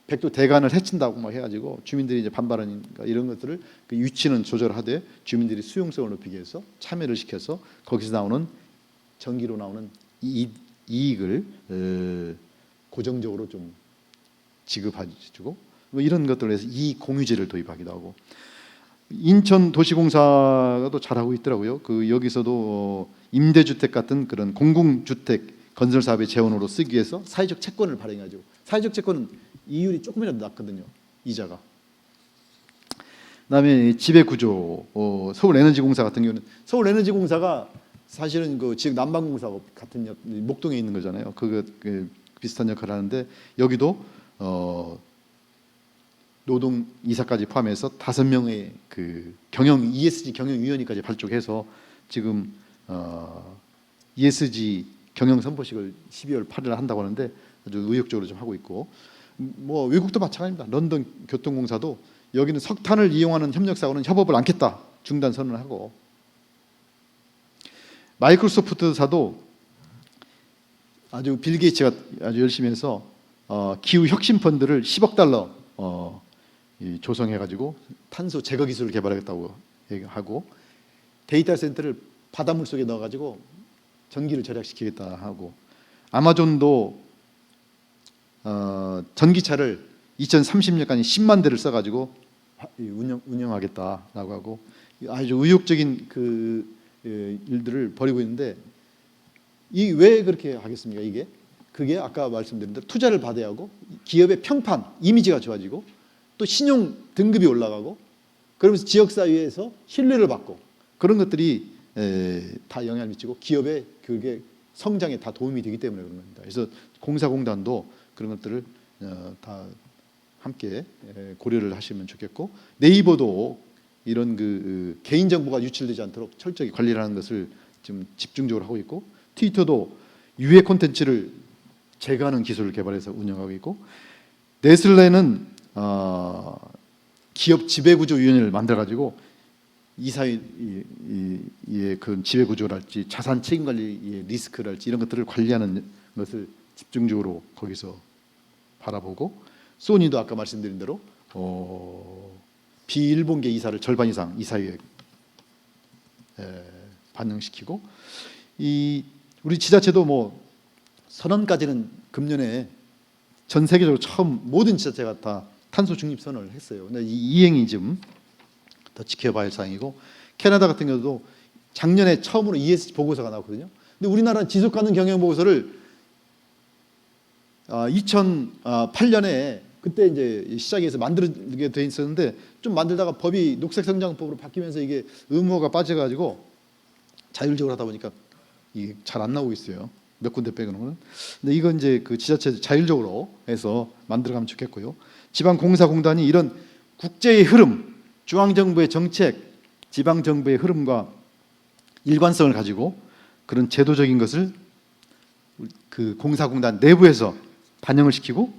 백두대간을 해친다고 막 해가지고 주민들이 이제 반발하니까 이런 것들을 그 유치는 조절하되 주민들이 수용성을 높이기 위해서 참여를 시켜서 거기서 나오는 전기로 나오는 이익을 고정적으로 좀 지급해주고 뭐 이런 것들을 해서 이 공유제를 도입하기도 하고 인천도시공사가 또 잘하고 있더라고요. 그 여기서도 임대주택 같은 그런 공공주택 건설 사업의 재원으로 쓰기 위해서 사회적 채권을 발행하죠. 사회적 채권은 이율이 조금이라도 낮거든요. 이자가. 그다음에 지배구조 서울에너지공사 같은 경우는 서울에너지공사가 사실은 그 지역 난방공사하고 같은 목동에 있는 거잖아요. 그 비슷한 역할을 하는데 여기도 노동 이사까지 포함해서 5명의 그 경영 ESG 경영위원회까지 발족해서 지금 ESG 경영 선포식을 12월 8일 한다고 하는데 아주 의욕적으로 좀 하고 있고 뭐 외국도 마찬가지입니다. 런던 교통공사도 여기는 석탄을 이용하는 협력사고는 협업을 않겠다 중단 선언을 하고 마이크로소프트사도 아주 빌 게이츠가 아주 열심히 해서 기후 혁신 펀드를 10억 달러 조성해 가지고 탄소 제거 기술을 개발하겠다고 하고 데이터 센터를 바닷물 속에 넣어 가지고 전기를 절약시키겠다 하고 아마존도 전기차를 2030년까지 10만 대를 써 가지고 운영하겠다라고 하고 아주 의욕적인 그 일들을 벌이고 있는데 이 왜 그렇게 하겠습니까? 그게 아까 말씀드린 대로 투자를 받아야 하고 기업의 평판, 이미지가 좋아지고 또 신용 등급이 올라가고 그러면서 지역사회에서 신뢰를 받고 그런 것들이 다 영향을 미치고 기업의 그게 성장에 다 도움이 되기 때문에 그런 겁니다. 그래서 공사공단도 그런 것들을 다 함께 고려를 하시면 좋겠고 네이버도 이런 그 개인 정보가 유출되지 않도록 철저히 관리를 하는 것을 지금 집중적으로 하고 있고 트위터도 유해 콘텐츠를 제거하는 기술을 개발해서 운영하고 있고 네슬레는 기업 지배구조위원회를 만들어 가지고 이사의 그 지배구조랄지 자산 책임관리의 리스크랄지 이런 것들을 관리하는 것을 집중적으로 거기서 바라보고 소니도 아까 말씀드린 대로 비일본계 이사를 절반 이상 이사회에 반영시키고 우리 지자체도 뭐 선언까지는 금년에 전 세계적으로 처음 모든 지자체가 다 탄소 중립 선언을 했어요. 근데 이 이행이 좀 더 지켜봐야 할 사항이고 캐나다 같은 경우도 작년에 처음으로 ESG 보고서가 나왔거든요. 근데 우리나라는 지속 가능 경영 보고서를 2008년에 그때 이제 시작해서 만들게 돼 있었는데 좀 만들다가 법이 녹색성장법으로 바뀌면서 이게 의무화가 빠져가지고 자율적으로 하다 보니까 이게 잘 안 나오고 있어요. 몇 군데 빼고는. 근데 이건 이제 그 지자체 자율적으로 해서 만들어가면 좋겠고요. 지방공사공단이 이런 국제의 흐름, 중앙정부의 정책, 지방정부의 흐름과 일관성을 가지고 그런 제도적인 것을 그 공사공단 내부에서 반영을 시키고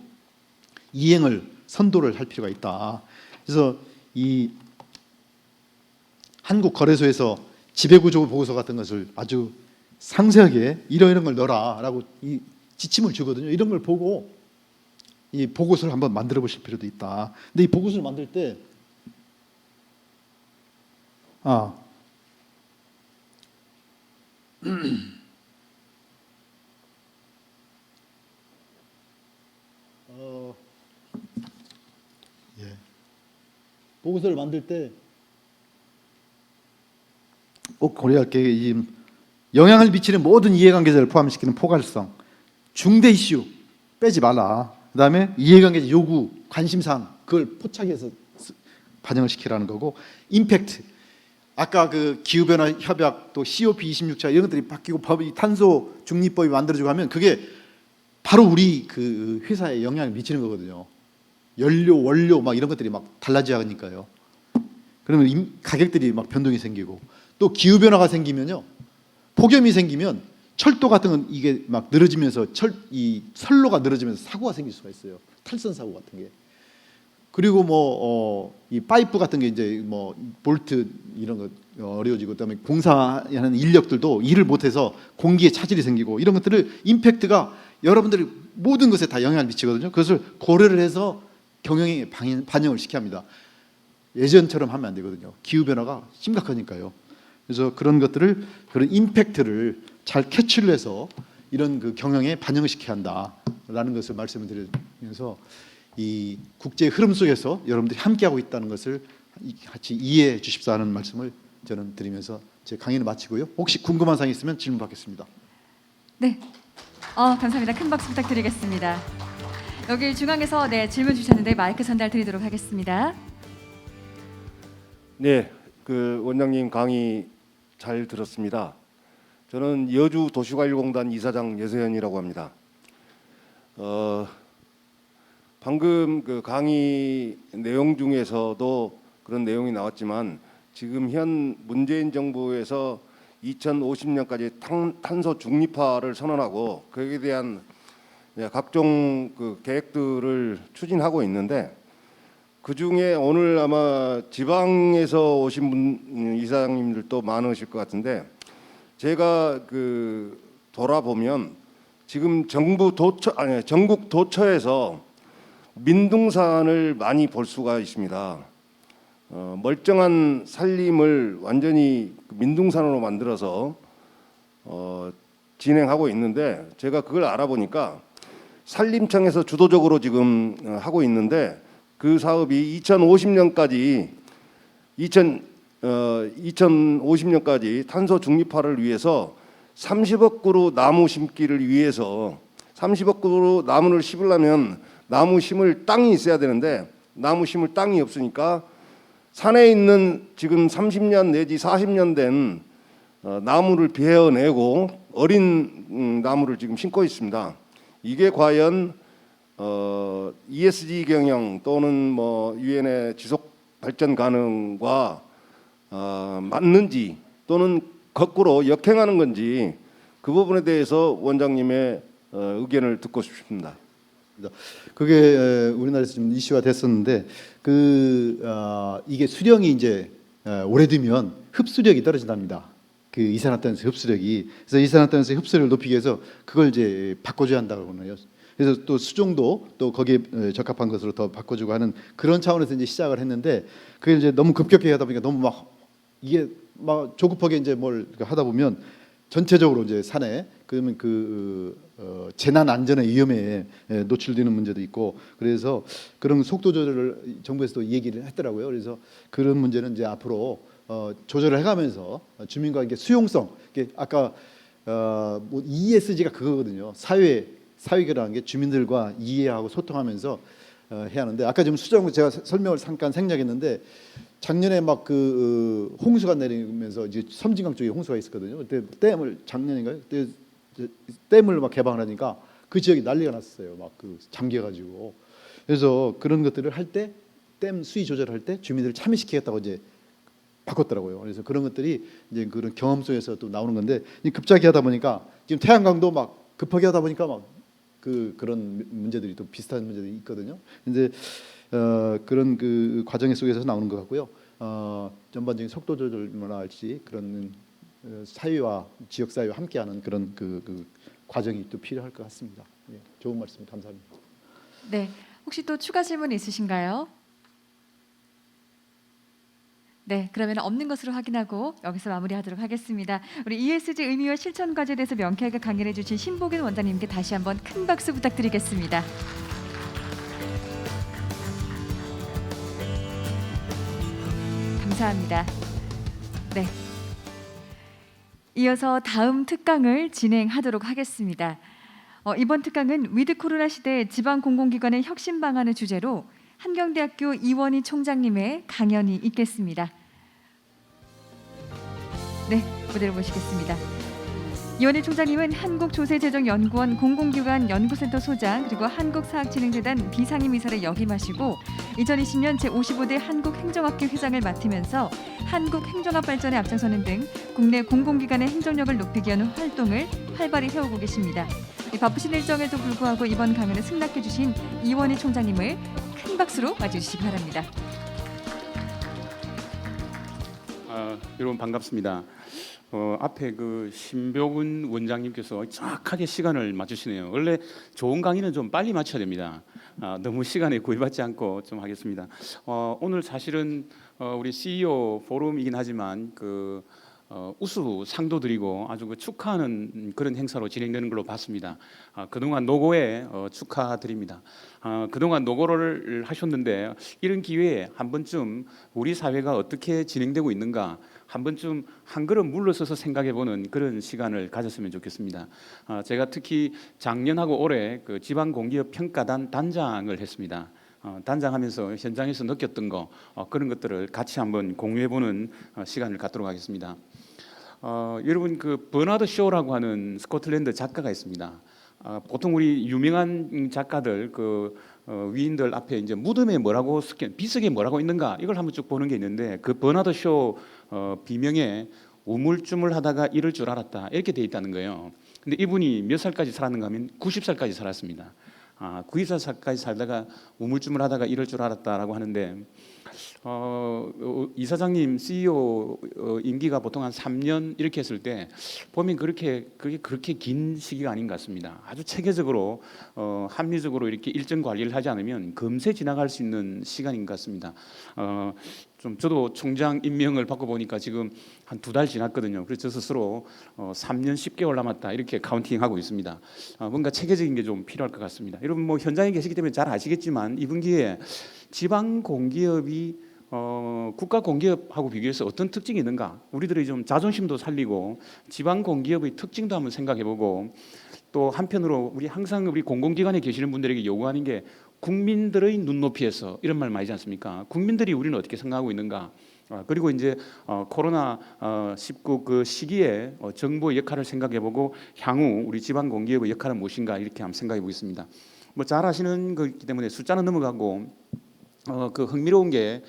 이행을 선도를 할 필요가 있다. 그래서 이 한국 거래소에서 지배구조 보고서 같은 것을 아주 상세하게 이런 걸 넣어라라고 이 지침을 주거든요. 이런 걸 보고 이 보고서를 한번 만들어 보실 필요도 있다. 근데 이 보고서를 만들 때 보고서를 만들 때 꼭 고려할 게 이 영향을 미치는 모든 이해관계자를 포함시키는 포괄성, 중대 이슈 빼지 말라. 그다음에 이해관계자 요구, 관심사항 그걸 포착해서 반영을 시키라는 거고, 임팩트. 아까 그 기후변화 협약 또 COP26차 이런 것들이 바뀌고 법이 탄소 중립법이 만들어지고 하면 그게 바로 우리 그 회사에 영향을 미치는 거거든요. 연료, 원료 막 이런 것들이 막 달라지니까요. 그러면 가격들이 막 변동이 생기고, 또 기후 변화가 생기면요, 폭염이 생기면 철도 같은 건 이게 막 늘어지면서 이 선로가 늘어지면서 사고가 생길 수가 있어요. 탈선 사고 같은 게. 그리고 이 파이프 같은 게 이제 볼트 이런 거 어려워지고, 그다음에 공사하는 인력들도 일을 못해서 공기에 차질이 생기고, 이런 것들을 임팩트가 여러분들이 모든 것에 다 영향을 미치거든요. 그것을 고려를 해서 경영에 반영을 시켜야 합니다. 예전처럼 하면 안 되거든요. 기후 변화가 심각하니까요. 그래서 그런 것들을, 그런 임팩트를 잘 캐치를 해서 이런 그 경영에 반영을 시켜야 한다라는 것을 말씀을 드리면서, 이 국제 흐름 속에서 여러분들이 함께하고 있다는 것을 같이 이해해 주십사 하는 말씀을 저는 드리면서 제 강의를 마치고요. 혹시 궁금한 사항이 있으면 질문 받겠습니다. 네, 감사합니다. 큰 박수 부탁드리겠습니다. 여기 중앙에서 질문 주셨는데 마이크 전달 드리도록 하겠습니다. 네, 그 원장님 강의 잘 들었습니다. 저는 여주 도시관리공단 이사장 여세현이라고 합니다. 방금 그 강의 내용 중에서도 그런 내용이 나왔지만, 지금 현 문재인 정부에서 2050년까지 탄소 중립화를 선언하고 거기에 대한 각종 그 계획들을 추진하고 있는데, 그 중에 오늘 아마 지방에서 오신 분 이사장님들도 많으실 것 같은데, 제가 그 돌아보면 지금 전국 도처에서 민둥산을 많이 볼 수가 있습니다. 멀쩡한 산림을 완전히 민둥산으로 만들어서 진행하고 있는데, 제가 그걸 알아보니까 산림청에서 주도적으로 지금 하고 있는데, 그 사업이 2050년까지 탄소 중립화를 위해서 30억 그루 나무 심기를 위해서, 30억 그루 나무를 심으려면 나무 심을 땅이 있어야 되는데 나무 심을 땅이 없으니까 산에 있는 지금 30년 내지 40년 된 나무를 베어내고 어린 나무를 지금 심고 있습니다. 이게 과연 ESG 경영 또는 유엔의 지속 발전 가능과 맞는지, 또는 거꾸로 역행하는 건지, 그 부분에 대해서 원장님의 의견을 듣고 싶습니다. 그게 우리나라에서 좀 이슈가 됐었는데, 이게 수령이 이제 오래되면 흡수력이 떨어진답니다. 그 이산화탄소 흡수력이. 그래서 이산화탄소 흡수력을 높이기 위해서 그걸 이제 바꿔줘야 한다고 하네요. 그래서 또 수종도 또 거기에 적합한 것으로 더 바꿔주고 하는 그런 차원에서 이제 시작을 했는데, 그게 이제 너무 급격하게 하다 보니까 너무 이게 조급하게 이제 뭘 하다 보면 전체적으로 이제 산에, 그러면 재난 안전의 위험에 노출되는 문제도 있고, 그래서 그런 속도 조절을 정부에서도 얘기를 했더라고요. 그래서 그런 문제는 이제 앞으로 조절을 해가면서 주민과 이게 수용성, 이게 아까 ESG가 그거거든요. 사회계라는 게 주민들과 이해하고 소통하면서 해야 하는데, 아까 지금 수정 제가 설명을 잠깐 생략했는데, 작년에 홍수가 내리면서 이제 섬진강 쪽에 홍수가 있었거든요. 그때 댐을 작년인가요? 그때 댐을 개방을 하니까 그 지역이 난리가 났어요. 잠겨가지고. 그래서 그런 것들을 할 때, 댐 수위 조절할 때 주민들을 참여시키겠다고 이제 바꿨더라고요. 그래서 그런 것들이 이제 그런 경험 속에서 또 나오는 건데, 급작이 하다 보니까 지금 태양광도 급하게 하다 보니까 그런 문제들이 또 비슷한 문제들이 있거든요. 근데 그런 그 과정 속에서 나오는 것 같고요. 전반적인 속도 조절이나 할지 그런 사회와 지역 사회와 함께하는 그런 그 과정이 또 필요할 것 같습니다. 예, 좋은 말씀 감사합니다. 네, 혹시 또 추가 질문 있으신가요? 네, 그러면 없는 것으로 확인하고 여기서 마무리하도록 하겠습니다. 우리 ESG 의미와 실천 과제에 대해서 명쾌하게 강연해 주신 신보균 원장님께 다시 한번 큰 박수 부탁드리겠습니다. 감사합니다. 네. 이어서 다음 특강을 진행하도록 하겠습니다. 이번 특강은 위드 코로나 시대 지방 공공기관의 혁신 방안을 주제로 한경대학교 이원희 총장님의 강연이 있겠습니다. 네, 무대로 모시겠습니다. 이원희 총장님은 한국조세재정연구원 공공기관 연구센터 소장 그리고 한국사학진흥재단 비상임이사를 역임하시고 2020년 제55대 한국행정학회 회장을 맡으면서 한국 행정학 발전에 앞장서는 등 국내 공공기관의 행정력을 높이기 위한 활동을 활발히 해오고 계십니다. 바쁘신 일정에도 불구하고 이번 강연에 승낙해 주신 이원희 총장님을 큰 박수로 맞이해주시기 바랍니다. 여러분 반갑습니다. 앞에 그 신보균 원장님께서 정확하게 시간을 맞추시네요. 원래 좋은 강의는 좀 빨리 맞춰야 됩니다. 너무 시간에 구애받지 않고 좀 하겠습니다. 오늘 사실은 우리 CEO 포럼이긴 하지만 우수 상도 드리고 아주 축하하는 그런 행사로 진행되는 걸로 봤습니다. 그동안 노고에 축하드립니다. 그동안 노고를 하셨는데 이런 기회에 한 번쯤 우리 사회가 어떻게 진행되고 있는가 한 번쯤 한 걸음 물러서서 생각해보는 그런 시간을 가졌으면 좋겠습니다. 제가 특히 작년하고 올해 그 지방공기업 평가단 단장을 했습니다. 단장하면서 현장에서 느꼈던 거 그런 것들을 같이 한번 공유해보는 시간을 갖도록 하겠습니다. 여러분 그 버나드 쇼라고 하는 스코틀랜드 작가가 있습니다. 보통 우리 유명한 작가들 위인들 앞에 이제 무덤에 뭐라고 비석에 뭐라고 있는가 이걸 한번 쭉 보는 게 있는데 그 버나드 쇼 비명에 우물쭈물하다가 이럴 줄 알았다 이렇게 돼 있다는 거예요. 근데 이분이 몇 살까지 살았는가 하면 90살까지 살았습니다. 90살까지 살다가 우물쭈물하다가 이럴 줄 알았다라고 하는데 이사장님 CEO 임기가 보통 한 3년 이렇게 했을 때 보면 그게 그렇게 긴 시기가 아닌 것 같습니다. 아주 체계적으로 합리적으로 이렇게 일정 관리를 하지 않으면 금세 지나갈 수 있는 시간인 것 같습니다. 좀 저도 총장 임명을 받고 보니까 지금 한 2달 지났거든요. 그래서 저 스스로 3년 10개월 남았다 이렇게 카운팅하고 있습니다. 뭔가 체계적인 게 좀 필요할 것 같습니다. 여러분 뭐 현장에 계시기 때문에 잘 아시겠지만 이번 기회에 지방 공기업이 국가 공기업하고 비교해서 어떤 특징이 있는가 우리들의 좀 자존심도 살리고 지방 공기업의 특징도 한번 생각해보고 또 한편으로 우리 항상 우리 공공기관에 계시는 분들에게 요구하는 게 국민들의 눈높이에서 이런 말 많이 하지 않습니까? 국민들이 우리는 어떻게 생각하고 있는가? 그리고 이제 코로나 19 그 시기에 정부의 역할을 생각해보고 향후 우리 지방 공기업의 역할은 무엇인가 이렇게 한번 생각해보겠습니다. 뭐 잘 아시는 거기 때문에 숫자는 넘어가고 그 흥미로운 게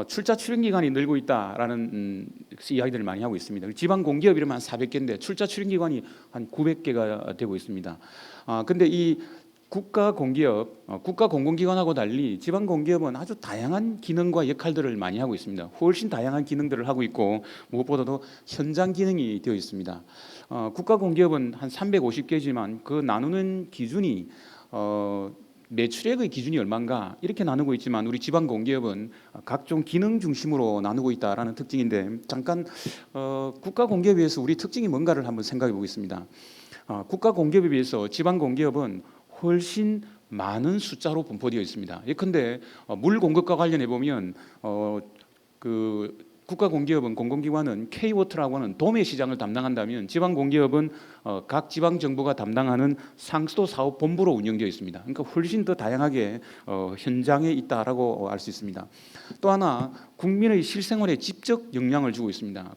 출자 출연 기관이 늘고 있다라는 이야기들을 많이 하고 있습니다. 지방 공기업 이러면 한 400개인데 출자 출연 기관이 한 900개가 되고 있습니다. 근데 이 국가 공기업, 국가 공공기관하고 달리 지방 공기업은 아주 다양한 기능과 역할들을 많이 하고 있습니다. 훨씬 다양한 기능들을 하고 있고 무엇보다도 현장 기능이 되어 있습니다. 국가 공기업은 한 350개지만 그 나누는 기준이 매출액의 기준이 얼마인가 이렇게 나누고 있지만 우리 지방 공기업은 각종 기능 중심으로 나누고 있다라는 특징인데 잠깐 국가 공기업에 비해서 우리 특징이 뭔가를 한번 생각해 보겠습니다. 국가 공기업에 비해서 지방 공기업은 훨씬 많은 숫자로 분포되어 있습니다. 예컨대 물 공급과 관련해 보면 국가 공기업은 공공기관은 K워터라고 하는 도매 시장을 담당한다면 지방 공기업은 각 지방 정부가 담당하는 상수도 사업 본부로 운영되어 있습니다. 그러니까 훨씬 더 다양하게 현장에 있다라고 알 수 있습니다. 또 하나 국민의 실생활에 직접 영향을 주고 있습니다.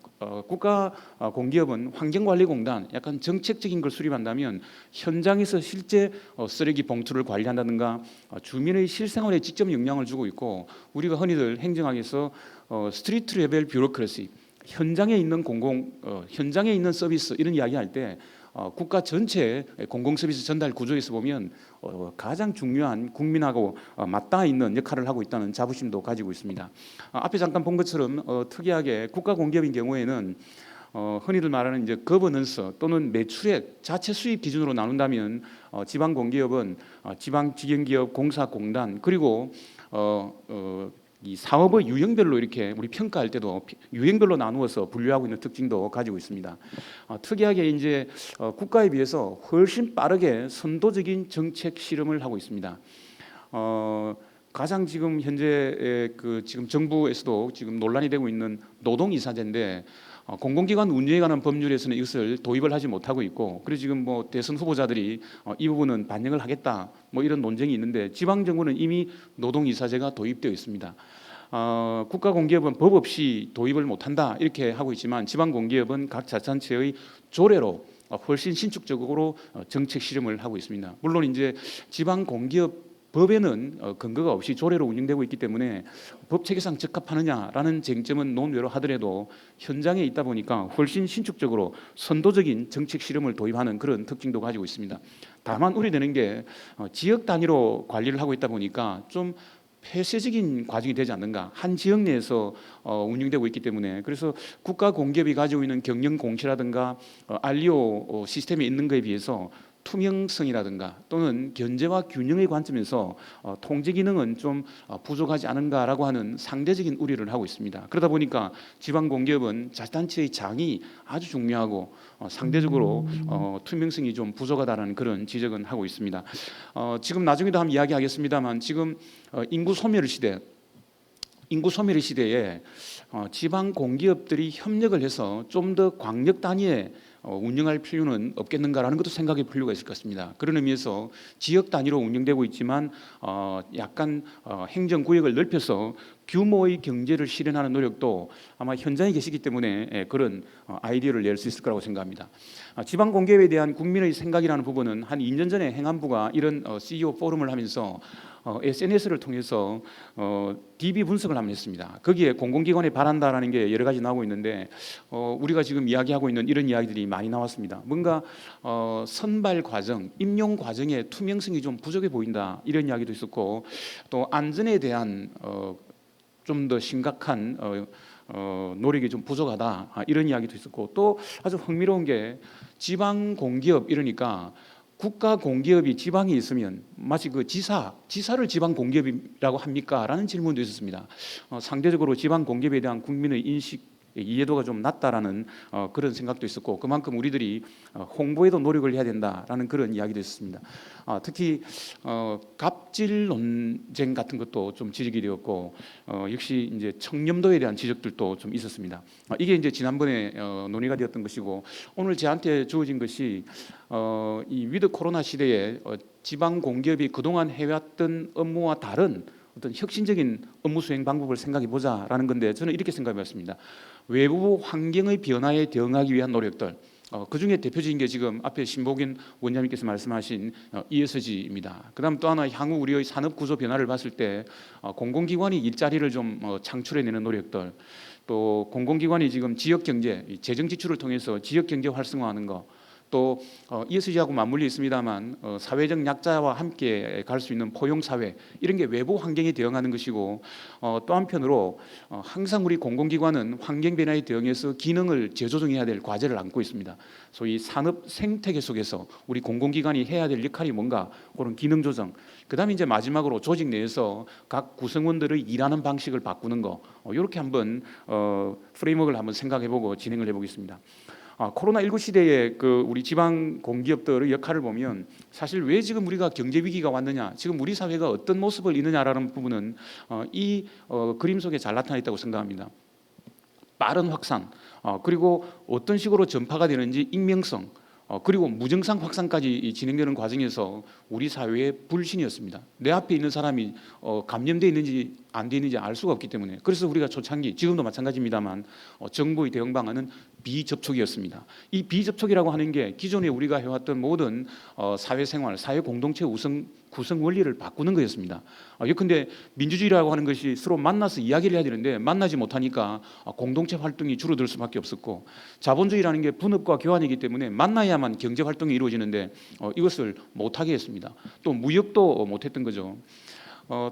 국가 공기업은 환경관리공단 약간 정책적인 걸 수립한다면 현장에서 실제 쓰레기 봉투를 관리한다든가 주민의 실생활에 직접 영향을 주고 있고 우리가 흔히들 행정학에서 스트리트 레벨 뷰로크래시 현장에 있는 현장에 있는 서비스 이런 이야기할 때 국가 전체 공공서비스 전달 구조에서 보면 가장 중요한 국민하고 맞닿아 있는 역할을 하고 있다는 자부심도 가지고 있습니다. 앞에 잠깐 본 것처럼 특이하게 국가 공기업인 경우에는 흔히들 말하는 이제 거버넌스 또는 매출액 자체 수입 기준으로 나눈다면 지방 공기업은 지방 직영기업 공사공단 그리고 이 사업의 유형별로 이렇게 우리 평가할 때도 유형별로 나누어서 분류하고 있는 특징도 가지고 있습니다. 특이하게 이제 국가에 비해서 훨씬 빠르게 선도적인 정책 실험을 하고 있습니다. 가장 지금 현재 지금 정부에서도 지금 논란이 되고 있는 노동이사제인데 공공기관 운영에 관한 법률에서는 이것을 도입을 하지 못하고 있고, 그래서 지금 뭐 대선 후보자들이 이 부분은 반영을 하겠다 뭐 이런 논쟁이 있는데 지방 정부는 이미 노동이사제가 도입되어 있습니다. 국가공기업은 법 없이 도입을 못한다 이렇게 하고 있지만 지방 공기업은 각 자치단체의 조례로 훨씬 신축적으로 정책 실험을 하고 있습니다. 물론 이제 지방 공기업 법에는 근거가 없이 조례로 운영되고 있기 때문에 법 체계상 적합하느냐라는 쟁점은 논외로 하더라도 현장에 있다 보니까 훨씬 신축적으로 선도적인 정책 실험을 도입하는 그런 특징도 가지고 있습니다. 다만 우려되는 게 지역 단위로 관리를 하고 있다 보니까 좀 폐쇄적인 과정이 되지 않는가. 한 지역 내에서 운영되고 있기 때문에 그래서 국가 공기업이 가지고 있는 경영 공시라든가 알리오 시스템이 있는 것에 비해서 투명성이라든가 또는 견제와 균형의 관점에서 통제 기능은 좀 부족하지 않은가라고 하는 상대적인 우려를 하고 있습니다. 그러다 보니까 지방 공기업은 자치단체의 장이 아주 중요하고 상대적으로 투명성이 좀 부족하다라는 그런 지적은 하고 있습니다. 지금 나중에도 한번 이야기하겠습니다만 지금 인구 소멸 시대에 지방 공기업들이 협력을 해서 좀 더 광역 단위의 운영할 필요는 없겠는가라는 것도 생각해 볼 필요가 있을 것 같습니다. 그런 의미에서 지역 단위로 운영되고 있지만 약간 행정구역을 넓혀서 규모의 경제를 실현하는 노력도 아마 현장에 계시기 때문에 그런 아이디어를 낼 수 있을 거라고 생각합니다. 지방 공기업에 대한 국민의 생각이라는 부분은 한 2년 전에 행안부가 이런 CEO 포럼을 하면서 SNS를 통해서 DB 분석을 한번 했습니다. 거기에 공공기관에 바란다라는 게 여러 가지 나오고 있는데 우리가 지금 이야기하고 있는 이런 이야기들이 많이 나왔습니다. 뭔가 선발 과정, 임용 과정의 투명성이 좀 부족해 보인다 이런 이야기도 있었고 또 안전에 대한 좀 더 심각한 노력이 좀 부족하다 이런 이야기도 있었고 또 아주 흥미로운 게 지방 공기업 이러니까 국가 공기업이 지방에 있으면 마치 그 지사를 지방 공기업이라고 합니까? 라는 질문도 있었습니다. 상대적으로 지방 공기업에 대한 국민의 인식 이해도가 좀 낮다라는 그런 생각도 있었고 그만큼 우리들이 홍보에도 노력을 해야 된다라는 그런 이야기도 있었습니다. 특히 갑질 논쟁 같은 것도 좀 지적이 되었고 역시 이제 청렴도에 대한 지적들도 좀 있었습니다. 이게 이제 지난번에 논의가 되었던 것이고 오늘 저한테 주어진 것이 이 위드 코로나 시대에 지방 공기업이 그동안 해왔던 업무와 다른 어떤 혁신적인 업무 수행 방법을 생각해 보자라는 건데 저는 이렇게 생각해봤습니다. 외부 환경의 변화에 대응하기 위한 노력들 그 중에 대표적인 게 지금 앞에 신복인 원장님께서 말씀하신 ESG입니다. 그다음 또 하나 향후 우리의 산업 구조 변화를 봤을 때 공공기관이 일자리를 좀 창출해내는 노력들 또 공공기관이 지금 지역 경제 재정 지출을 통해서 지역 경제 활성화하는 거 또 ESG하고 맞물려 있습니다만 사회적 약자와 함께 갈 수 있는 포용 사회 이런 게 외부 환경에 대응하는 것이고 또 한편으로 항상 우리 공공기관은 환경 변화에 대응해서 기능을 재조정해야 될 과제를 안고 있습니다. 소위 산업 생태계 속에서 우리 공공기관이 해야 될 역할이 뭔가 그런 기능 조정. 그다음에 이제 마지막으로 조직 내에서 각 구성원들의 일하는 방식을 바꾸는 거 이렇게 한번 프레임워크를 한번 생각해보고 진행을 해보겠습니다. 코로나19 시대에 그 우리 지방 공기업들의 역할을 보면 사실 왜 지금 우리가 경제 위기가 왔느냐, 지금 우리 사회가 어떤 모습을 잇느냐라는 부분은 이 그림 속에 잘 나타나 있다고 생각합니다. 빠른 확산, 그리고 어떤 식으로 전파가 되는지 익명성, 그리고 무증상 확산까지 진행되는 과정에서 우리 사회의 불신이었습니다. 내 앞에 있는 사람이 감염되어 있는지 안 되는지 알 수가 없기 때문에 그래서 우리가 초창기 지금도 마찬가지입니다만 정부의 대응 방안은 비접촉이었습니다. 이 비접촉이라고 하는 게 기존에 우리가 해왔던 모든 사회생활, 사회 공동체 구성 원리를 바꾸는 거였습니다. 예컨대 민주주의라고 하는 것이 서로 만나서 이야기를 해야 되는데 만나지 못하니까 공동체 활동이 줄어들 수밖에 없었고, 자본주의라는 게 분업과 교환이기 때문에 만나야만 경제 활동이 이루어지는데 이것을 못하게 했습니다. 또 무역도 못했던 거죠.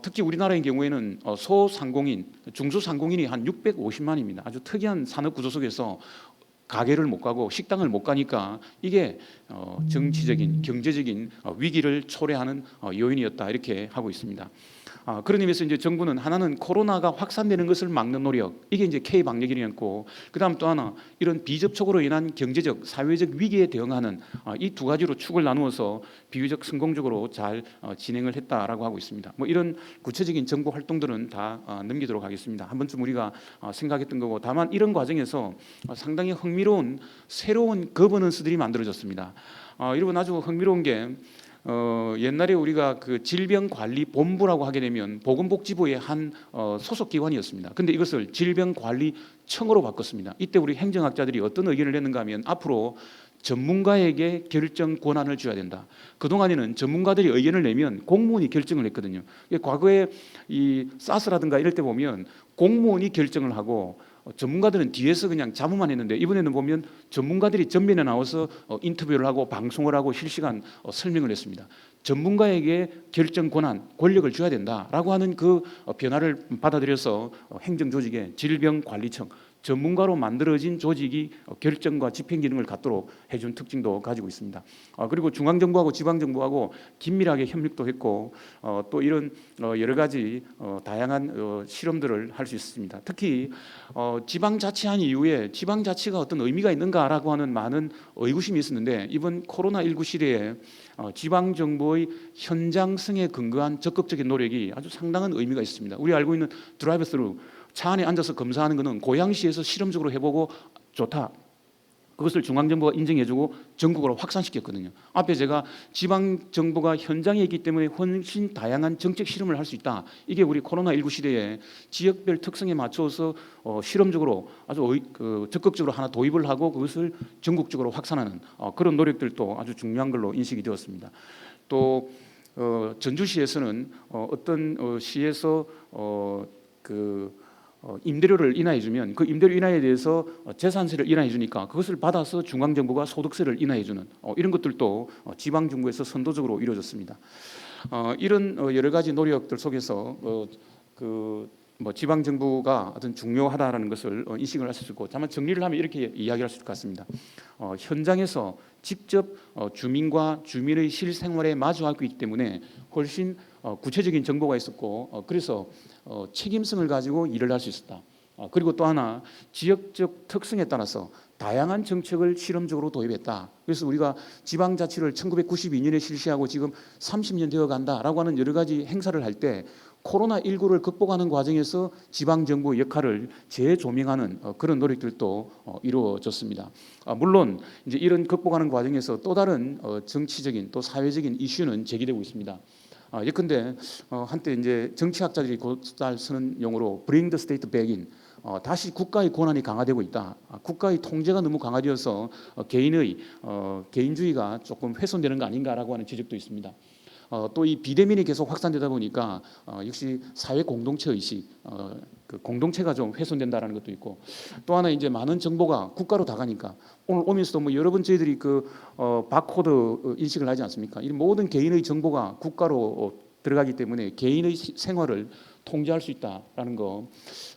특히 우리나라의 경우에는 소상공인, 중소상공인이 한 650만입니다. 아주 특이한 산업 구조 속에서 가게를 못 가고 식당을 못 가니까 이게 정치적인, 경제적인 위기를 초래하는 요인이었다 이렇게 하고 있습니다. 그런 의미에서 이제 정부는 하나는 코로나가 확산되는 것을 막는 노력, 이게 이제 K 방역이었고, 그다음 또 하나 이런 비접촉으로 인한 경제적, 사회적 위기에 대응하는 이 두 가지로 축을 나누어서 비교적 성공적으로 잘 진행을 했다라고 하고 있습니다. 뭐 이런 구체적인 정부 활동들은 다 넘기도록 하겠습니다. 한 번쯤 우리가 생각했던 거고, 다만 이런 과정에서 상당히 흥미로운 새로운 거버넌스들이 만들어졌습니다. 여러분 아주 흥미로운 게 옛날에 우리가 그 질병관리본부라고 하게 되면 보건복지부의 한 소속 기관이었습니다. 근데 이것을 질병관리청으로 바꿨습니다. 이때 우리 행정학자들이 어떤 의견을 냈는가 하면 앞으로 전문가에게 결정 권한을 줘야 된다. 그동안에는 전문가들이 의견을 내면 공무원이 결정을 했거든요. 과거에 이 사스라든가 이럴 때 보면 공무원이 결정을 하고 전문가들은 뒤에서 그냥 자문만 했는데, 이번에는 보면 전문가들이 전면에 나와서 인터뷰를 하고 방송을 하고 실시간 설명을 했습니다. 전문가에게 결정 권한, 권력을 줘야 된다라고 하는 그 변화를 받아들여서 행정조직에 질병관리청, 전문가로 만들어진 조직이 결정과 집행 기능을 갖도록 해준 특징도 가지고 있습니다. 그리고 중앙정부하고 지방정부하고 긴밀하게 협력도 했고, 또 이런 여러 가지 다양한 실험들을 할 수 있습니다. 특히 지방자치한 이후에 지방자치가 어떤 의미가 있는가라고 하는 많은 의구심이 있었는데, 이번 코로나19 시대에 지방정부의 현장성에 근거한 적극적인 노력이 아주 상당한 의미가 있습니다. 우리 알고 있는 드라이브 스루, 차 안에 앉아서 검사하는 것은 고양시에서 실험적으로 해보고 좋다, 그것을 중앙정부가 인정해주고 전국으로 확산시켰거든요. 앞에 제가 지방정부가 현장에 있기 때문에 훨씬 다양한 정책 실험을 할 수 있다, 이게 우리 코로나19 시대에 지역별 특성에 맞춰서 실험적으로 아주 적극적으로 하나 도입을 하고 그것을 전국적으로 확산하는 그런 노력들도 아주 중요한 걸로 인식이 되었습니다. 또 전주시에서는 어떤 시에서 임대료를 인하해 주면 그 임대료 인하에 대해서 재산세를 인하해 주니까 그것을 받아서 중앙정부가 소득세를 인하해 주는 이런 것들도 지방정부에서 선도적으로 이루어졌습니다. 이런 여러 가지 노력들 속에서 지방정부가 어떤 중요하다라는 것을 인식을 할 수 있고, 다만 정리를 하면 이렇게 이야기할 수 있을 것 같습니다. 현장에서 직접 주민과 주민의 실생활에 마주하고 있기 때문에 훨씬 구체적인 정보가 있었고, 그래서 책임성을 가지고 일을 할 수 있었다. 그리고 또 하나 지역적 특성에 따라서 다양한 정책을 실험적으로 도입했다. 그래서 우리가 지방자치를 1992년에 실시하고 지금 30년 되어 간다라고 하는 여러 가지 행사를 할 때 코로나19를 극복하는 과정에서 지방정부의 역할을 재조명하는 그런 노력들도 이루어졌습니다. 물론 이제 이런 극복하는 과정에서 또 다른 정치적인 또 사회적인 이슈는 제기되고 있습니다. 예컨대 한때 이제 정치학자들이 곧잘 쓰는 용어로 Bring the state back in, 다시 국가의 권한이 강화되고 있다. 국가의 통제가 너무 강화되어서 개인의 개인주의가 조금 훼손되는 거 아닌가라고 하는 지적도 있습니다. 또 이 비대면이 계속 확산되다 보니까 역시 사회 공동체 의식, 그 공동체가 좀 훼손된다라는 것도 있고, 또 하나 이제 많은 정보가 국가로 다 가니까 오늘 오면서도 뭐 여러 번 저희들이 그 바코드 인식을 하지 않습니까? 이 모든 개인의 정보가 국가로 들어가기 때문에 개인의 생활을 통제할 수 있다라는 거.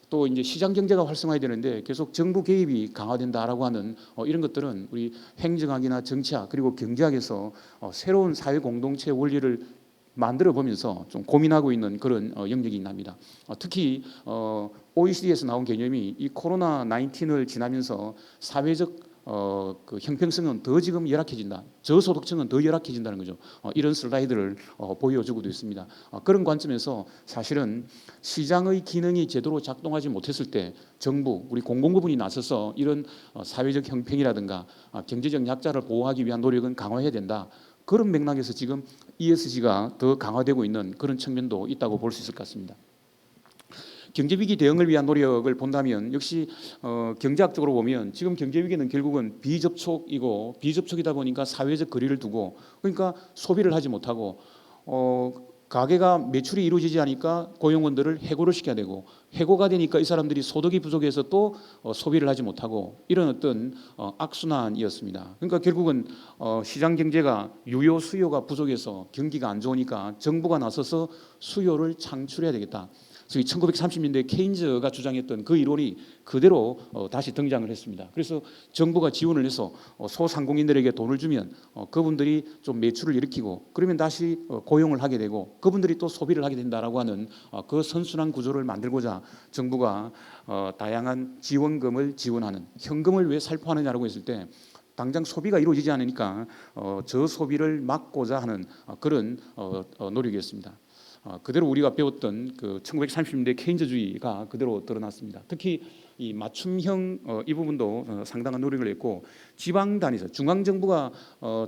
또 이제 시장 경제가 활성화해야 되는데 계속 정부 개입이 강화된다라고 하는 이런 것들은 우리 행정학이나 정치학 그리고 경제학에서 새로운 사회 공동체 원리를 만들어 보면서 좀 고민하고 있는 그런 영역이 납니다. 특히 OECD에서 나온 개념이 이 코로나 19을 지나면서 사회적 그 형평성은 더 지금 열악해진다, 저소득층은 더 열악해진다는 거죠. 이런 슬라이드를 보여주고도 있습니다. 그런 관점에서 사실은 시장의 기능이 제대로 작동하지 못했을 때 정부, 우리 공공부문이 나서서 이런 사회적 형평이라든가 경제적 약자를 보호하기 위한 노력은 강화해야 된다. 그런 맥락에서 지금 ESG가 더 강화되고 있는 그런 측면도 있다고 볼 수 있을 것 같습니다. 경제 위기 대응을 위한 노력을 본다면 역시 경제학적으로 보면 지금 경제 위기는 결국은 비접촉이고 비접촉이다 보니까 사회적 거리를 두고 그러니까 소비를 하지 못하고 가게가 매출이 이루어지지 않으니까 고용원들을 해고를 시켜야 되고 해고가 되니까 이 사람들이 소득이 부족해서 또 소비를 하지 못하고 이런 어떤 악순환이었습니다. 그러니까 결국은 시장 경제가 유효 수요가 부족해서 경기가 안 좋으니까 정부가 나서서 수요를 창출해야 되겠다. 그래서 1930년대 케인즈가 주장했던 그 이론이 그대로 다시 등장을 했습니다. 그래서 정부가 지원을 해서 소상공인들에게 돈을 주면 그분들이 좀 매출을 일으키고 그러면 다시 고용을 하게 되고 그분들이 또 소비를 하게 된다라고 하는 그 선순환 구조를 만들고자 정부가 다양한 지원금을 지원하는 현금을 왜 살포하느냐라고 했을 때 당장 소비가 이루어지지 않으니까 저소비를 막고자 하는 그런 노력이었습니다. 그대로 우리가 배웠던 그 1930년대 케인즈주의가 그대로 드러났습니다. 특히 이 맞춤형 이 부분도 상당한 노력을 했고 지방 단위에서 중앙 정부가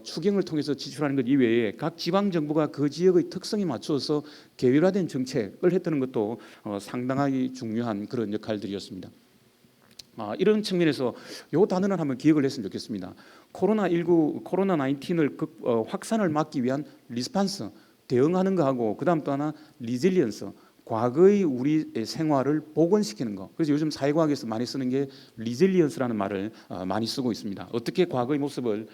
추경을 통해서 지출하는 것 이외에 각 지방 정부가 그 지역의 특성에 맞추어서 계획화된 정책을 했다는 것도 상당하게 중요한 그런 역할들이었습니다. 이런 측면에서 이 단어는 한번 기억을 했으면 좋겠습니다. 코로나19 확산을 막기 위한 리스판스 대응하는 거하고 그다음 또 하나 리질리언스 과거의 우리 생활을 복원시키는 거. 그래서 요즘 사회과학에서 많이 쓰는 게 리질리언스라는 말을 많이 쓰고 있습니다. 어떻게 과거의 모습을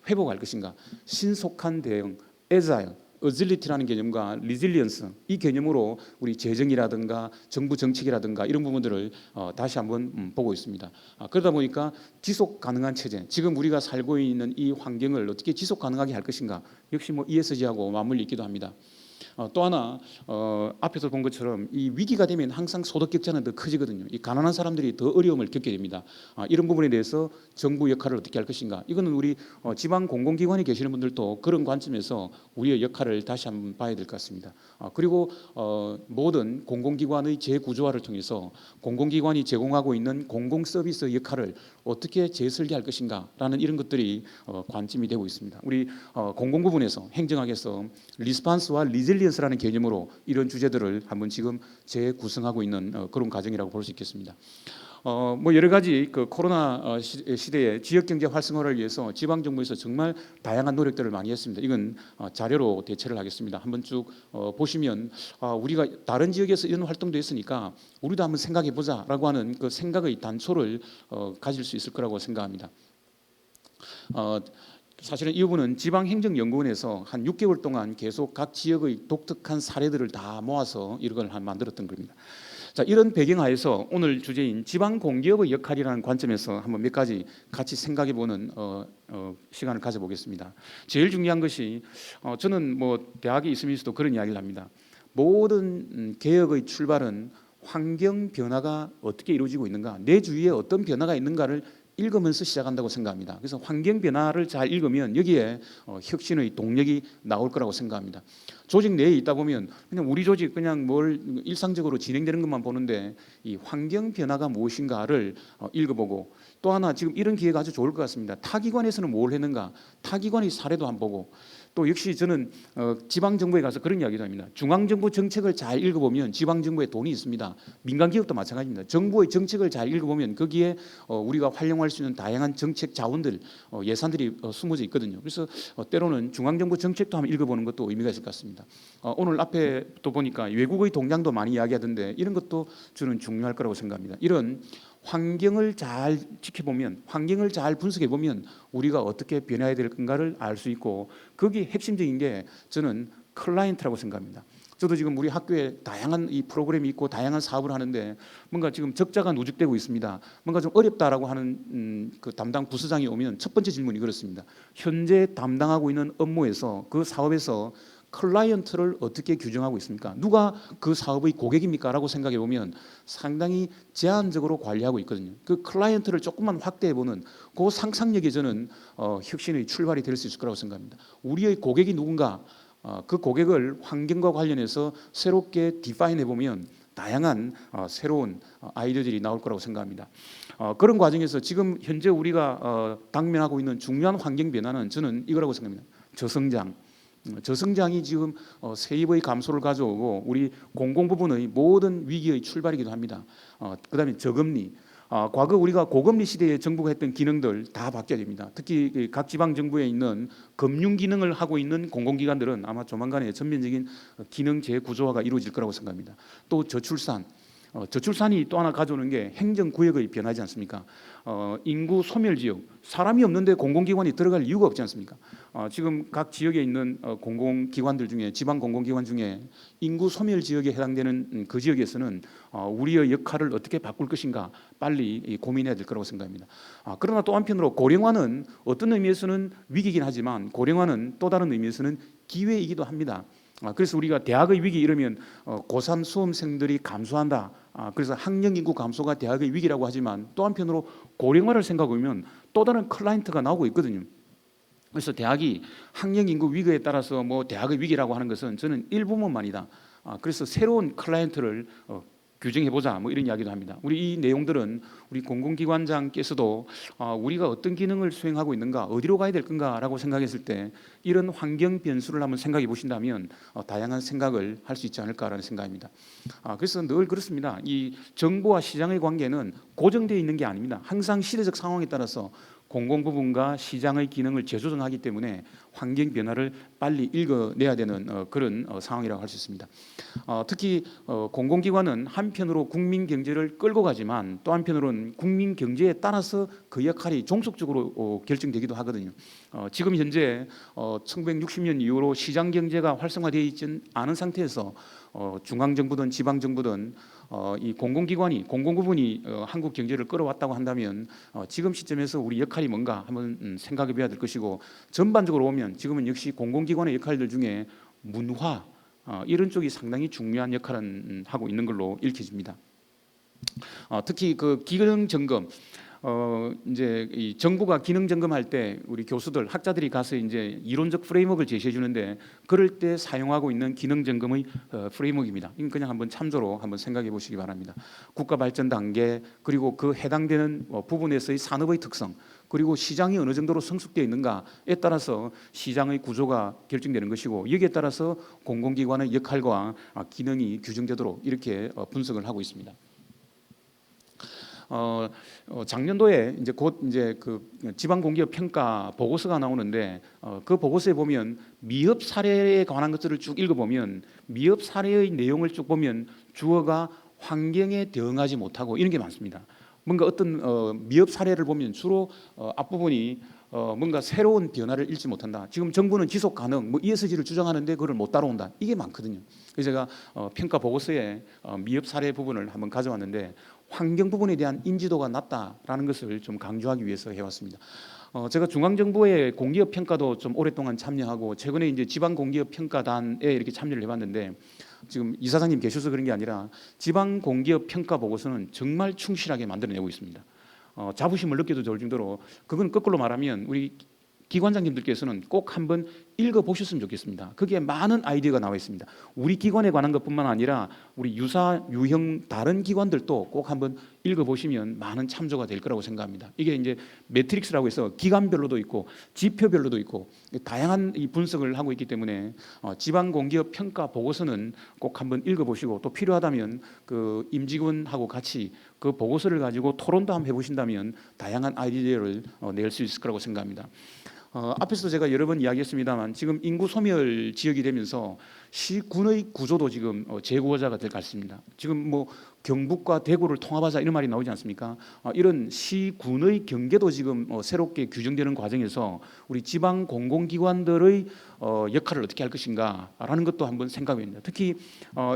회복할 것인가. 신속한 대응, agile, 어질리티라는 개념과 리질리언스 이 개념으로 우리 재정이라든가 정부 정책이라든가 이런 부분들을 다시 한번 보고 있습니다. 그러다 보니까 지속 가능한 체제, 지금 우리가 살고 있는 이 환경을 어떻게 지속 가능하게 할 것인가 역시 뭐 ESG하고 맞물려 있기도 합니다. 또 하나 앞에서 본 것처럼 이 위기가 되면 항상 소득 격차는 더 커지거든요. 이 가난한 사람들이 더 어려움을 겪게 됩니다. 이런 부분에 대해서 정부 역할을 어떻게 할 것인가. 이거는 우리 지방 공공기관에 계시는 분들도 그런 관점에서 우리의 역할을 다시 한번 봐야 될 것 같습니다. 그리고 모든 공공기관의 재구조화를 통해서 공공기관이 제공하고 있는 공공 서비스 역할을 어떻게 재설계할 것인가라는 이런 것들이 관점이 되고 있습니다. 우리 공공 부분에서 행정학에서 리스판스와 리질리언스라는 개념으로 이런 주제들을 한번 지금 재구성하고 있는 그런 과정이라고 볼 수 있겠습니다. 뭐 여러 가지 그 코로나 시대에 지역 경제 활성화를 위해서 지방 정부에서 정말 다양한 노력들을 많이 했습니다. 이건 자료로 대체를 하겠습니다. 한번 쭉 보시면 우리가 다른 지역에서 이런 활동도 했으니까 우리도 한번 생각해 보자라고 하는 그 생각의 단초를 가질 수 있을 거라고 생각합니다. 사실은 이 부분은 지방행정연구원에서 한 6개월 동안 계속 각 지역의 독특한 사례들을 다 모아서 이걸 만들었던 겁니다. 자, 이런 배경하에서 오늘 주제인 지방공기업의 역할이라는 관점에서 한번 몇 가지 같이 생각해보는 시간을 가져보겠습니다. 제일 중요한 것이 저는 뭐 대학에 있으면서도 그런 이야기를 합니다. 모든 개혁의 출발은 환경 변화가 어떻게 이루어지고 있는가, 내 주위에 어떤 변화가 있는가를 읽으면서 시작한다고 생각합니다. 그래서 환경 변화를 잘 읽으면 여기에 혁신의 동력이 나올 거라고 생각합니다. 조직 내에 있다 보면 그냥 우리 조직 그냥 뭘 일상적으로 진행되는 것만 보는데 이 환경 변화가 무엇인가를 읽어보고 또 하나 지금 이런 기회가 아주 좋을 것 같습니다. 타 기관에서는 뭘 했는가, 타 기관의 사례도 한번 보고 또 역시 저는 지방정부에 가서 그런 이야기도 합니다. 중앙정부 정책을 잘 읽어보면 지방정부에 돈이 있습니다. 민간기업도 마찬가지입니다. 정부의 정책을 잘 읽어보면 거기에 우리가 활용할 수 있는 다양한 정책 자원들, 예산들이 숨어져 있거든요. 그래서 때로는 중앙정부 정책도 한번 읽어보는 것도 의미가 있을 것 같습니다. 오늘 앞에 또 보니까 외국의 동향도 많이 이야기하던데 이런 것도 저는 중요할 거라고 생각합니다. 이런 환경을 잘 지켜보면, 환경을 잘 분석해보면 우리가 어떻게 변해야 될 건가를 알 수 있고 거기 핵심적인 게 저는 클라이언트라고 생각합니다. 저도 지금 우리 학교에 다양한 이 프로그램이 있고 다양한 사업을 하는데 뭔가 지금 적자가 누적되고 있습니다. 뭔가 좀 어렵다라고 하는 그 담당 부서장이 오면 첫 번째 질문이 그렇습니다. 현재 담당하고 있는 업무에서 그 사업에서 클라이언트를 어떻게 규정하고 있습니까? 누가 그 사업의 고객입니까? 라고 생각해 보면 상당히 제한적으로 관리하고 있거든요. 그 클라이언트를 조금만 확대해보는 그 상상력이 저는 혁신의 출발이 될 수 있을 거라고 생각합니다. 우리의 고객이 누군가, 그 고객을 환경과 관련해서 새롭게 디파인 해보면 다양한 새로운 아이디어들이 나올 거라고 생각합니다. 그런 과정에서 지금 현재 우리가 당면하고 있는 중요한 환경 변화는 저는 이거라고 생각합니다. 저성장, 저성장이 지금 세입의 감소를 가져오고 우리 공공 부분의 모든 위기의 출발이기도 합니다. 그다음에 저금리. 과거 우리가 고금리 시대에 정부가 했던 기능들 다 바뀌어야 됩니다. 특히 각 지방 정부에 있는 금융 기능을 하고 있는 공공기관들은 아마 조만간에 전면적인 기능 재구조화가 이루어질 거라고 생각합니다. 또 저출산. 저출산이 또 하나 가져오는 게 행정구역의 변화지 않습니까? 인구 소멸 지역, 사람이 없는데 공공기관이 들어갈 이유가 없지 않습니까? 지금 각 지역에 있는 공공기관들 중에 지방 공공기관 중에 인구 소멸 지역에 해당되는 그 지역에서는 우리의 역할을 어떻게 바꿀 것인가 빨리 고민해야 될 거라고 생각합니다. 그러나 또 한편으로 고령화는 어떤 의미에서는 위기이긴 하지만 고령화는 또 다른 의미에서는 기회이기도 합니다. 그래서 우리가 대학의 위기 이러면 고3 수험생들이 감소한다. 그래서 학령 인구 감소가 대학의 위기라고 하지만 또 한편으로 고령화를 생각해보면 또 다른 클라이언트가 나오고 있거든요. 그래서 대학이 학령 인구 위기에 따라서 뭐 대학의 위기라고 하는 것은 저는 일부분만이다. 그래서 새로운 클라이언트를 규정해보자 뭐 이런 이야기도 합니다. 우리 이 내용들은 우리 공공기관장께서도 우리가 어떤 기능을 수행하고 있는가 어디로 가야 될 건가라고 생각했을 때 이런 환경 변수를 한번 생각해 보신다면 다양한 생각을 할 수 있지 않을까라는 생각입니다. 그래서 늘 그렇습니다. 이 정부와 시장의 관계는 고정되어 있는 게 아닙니다. 항상 시대적 상황에 따라서 공공부문과 시장의 기능을 재조정하기 때문에 환경 변화를 빨리 읽어내야 되는 그런 상황이라고 할 수 있습니다. 특히 공공기관은 한편으로 국민 경제를 끌고 가지만 또 한편으로는 국민 경제에 따라서 그 역할이 종속적으로 결정되기도 하거든요. 지금 현재 1960년 이후로 시장 경제가 활성화되어 있지 않은 상태에서 중앙정부든 지방정부든 이 공공기관이 공공부문이 한국 경제를 끌어왔다고 한다면 지금 시점에서 우리 역할이 뭔가 한번 생각해 봐야 될 것이고 전반적으로 보면 지금은 역시 공공기관의 역할들 중에 문화 이런 쪽이 상당히 중요한 역할을 하고 있는 걸로 읽혀집니다. 특히 그 기능 점검 이제 이 정부가 기능 점검할 때 우리 교수들 학자들이 가서 이제 이론적 프레임워크를 제시해 주는데 그럴 때 사용하고 있는 기능 점검의 프레임워크입니다. 이건 그냥 한번 참조로 한번 생각해 보시기 바랍니다. 국가 발전 단계 그리고 그 해당되는 부분에서의 산업의 특성 그리고 시장이 어느 정도로 성숙되어 있는가에 따라서 시장의 구조가 결정되는 것이고 여기에 따라서 공공기관의 역할과 기능이 규정되도록 이렇게 분석을 하고 있습니다. 작년도에 이제 곧 이제 그 지방 공기업 평가 보고서가 나오는데 그 보고서에 보면 미흡 사례에 관한 것들을 쭉 읽어보면 미흡 사례의 내용을 쭉 보면 주어가 환경에 대응하지 못하고 이런 게 많습니다. 뭔가 어떤 미흡 사례를 보면 주로 앞부분이 뭔가 새로운 변화를 잃지 못한다. 지금 정부는 지속 가능, 뭐 ESG를 주장하는데 그걸 못 따라온다. 이게 많거든요. 그래서 제가 평가 보고서에 미흡 사례 부분을 한번 가져왔는데 환경 부분에 대한 인지도가 낮다라는 것을 좀 강조하기 위해서 해왔습니다. 제가 중앙정부의 공기업 평가도 좀 오랫동안 참여하고 최근에 이제 지방 공기업 평가단에 이렇게 참여를 해봤는데 지금 이사장님 계셔서 그런 게 아니라 지방 공기업 평가 보고서는 정말 충실하게 만들어내고 있습니다. 자부심을 느껴도 좋을 정도로 그건 거꾸로 말하면 우리 기관장님들께서는 꼭 한번 읽어보셨으면 좋겠습니다. 거기에 많은 아이디어가 나와 있습니다. 우리 기관에 관한 것뿐만 아니라 우리 유형 다른 기관들도 꼭 한번 읽어보시면 많은 참조가 될 거라고 생각합니다. 이게 이제 매트릭스라고 해서 기관별로도 있고 지표별로도 있고 다양한 이 분석을 하고 있기 때문에 지방공기업 평가 보고서는 꼭 한번 읽어보시고 또 필요하다면 그 임직원하고 같이 그 보고서를 가지고 토론도 한번 해보신다면 다양한 아이디어를 낼 수 있을 거라고 생각합니다. 앞에서도 제가 여러 번 이야기했습니다만 지금 인구 소멸 지역이 되면서 시군의 구조도 지금 재구조화가 될 것 같습니다. 지금 뭐 경북과 대구를 통합하자 이런 말이 나오지 않습니까? 이런 시군의 경계도 지금 새롭게 규정되는 과정에서 우리 지방 공공기관들의 역할을 어떻게 할 것인가라는 것도 한번 생각해봅니다. 특히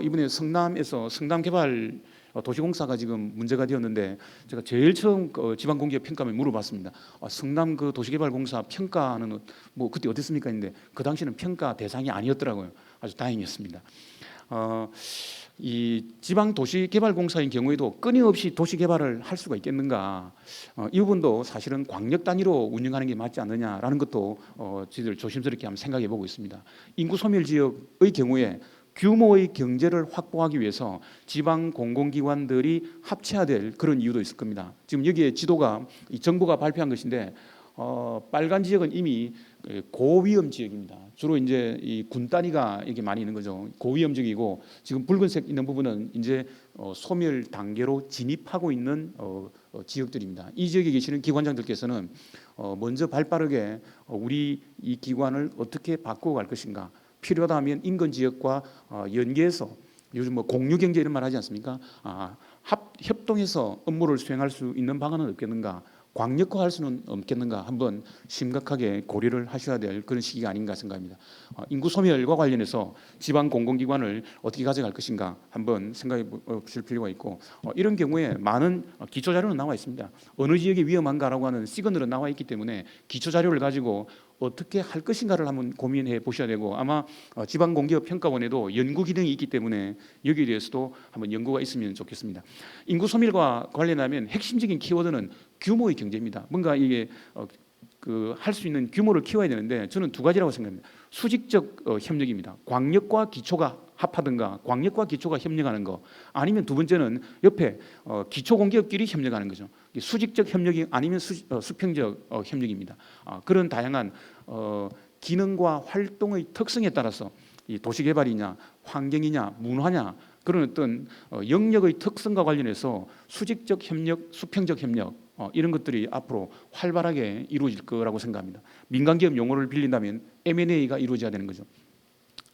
이번에 성남에서 성남개발 도시공사가 지금 문제가 되었는데 제가 제일 처음 지방공기업 평가를 물어봤습니다. 성남 그 도시개발공사 평가는 뭐 그때 어땠습니까? 했는데 그 당시는 평가 대상이 아니었더라고요. 아주 다행이었습니다. 이 지방 도시개발공사인 경우에도 끊임없이 도시개발을 할 수가 있겠는가? 이 부분도 사실은 광역 단위로 운영하는 게 맞지 않느냐라는 것도 저희들 조심스럽게 한번 생각해 보고 있습니다. 인구 소멸 지역의 경우에 규모의 경제를 확보하기 위해서 지방 공공기관들이 합쳐야 될 그런 이유도 있을 겁니다. 지금 여기에 지도가 이 정부가 발표한 것인데 빨간 지역은 이미 고위험 지역입니다. 주로 이제 이 군 단위가 이게 많이 있는 거죠. 고위험 지역이고 지금 붉은색 있는 부분은 이제 소멸 단계로 진입하고 있는 지역들입니다. 이 지역에 계시는 기관장들께서는 먼저 발빠르게 우리 이 기관을 어떻게 바꾸어 갈 것인가, 필요하다면 인근 지역과 연계해서 요즘 뭐 공유 경제 이런 말 하지 않습니까? 협동해서 업무를 수행할 수 있는 방안은 없겠는가? 광역화할 수는 없겠는가? 한번 심각하게 고려를 하셔야 될 그런 시기가 아닌가 생각합니다. 인구 소멸과 관련해서 지방 공공기관을 어떻게 가져갈 것인가 한번 생각해 보실 필요가 있고, 이런 경우에 많은 기초 자료는 나와 있습니다. 어느 지역이 위험한가라고 하는 시그널은 나와 있기 때문에 기초 자료를 가지고 어떻게 할 것인가를 한번 고민해 보셔야 되고, 아마 지방공기업평가원에도 연구 기능이 있기 때문에 여기에 대해서도 한번 연구가 있으면 좋겠습니다. 인구 소멸과 관련하면 핵심적인 키워드는 규모의 경제입니다. 뭔가 이게 할 수 있는 규모를 키워야 되는데 저는 두 가지라고 생각합니다. 수직적 협력입니다. 광역과 기초가 합하든가 광역과 기초가 협력하는 거, 아니면 두 번째는 옆에 기초공기업끼리 협력하는 거죠. 수직적 협력이 아니면 수평적 협력입니다. 그런 다양한 기능과 활동의 특성에 따라서 이 도시개발이냐 환경이냐 문화냐 그런 어떤 영역의 특성과 관련해서 수직적 협력, 수평적 협력 이런 것들이 앞으로 활발하게 이루어질 거라고 생각합니다. 민간기업 용어를 빌린다면 M&A가 이루어져야 되는 거죠.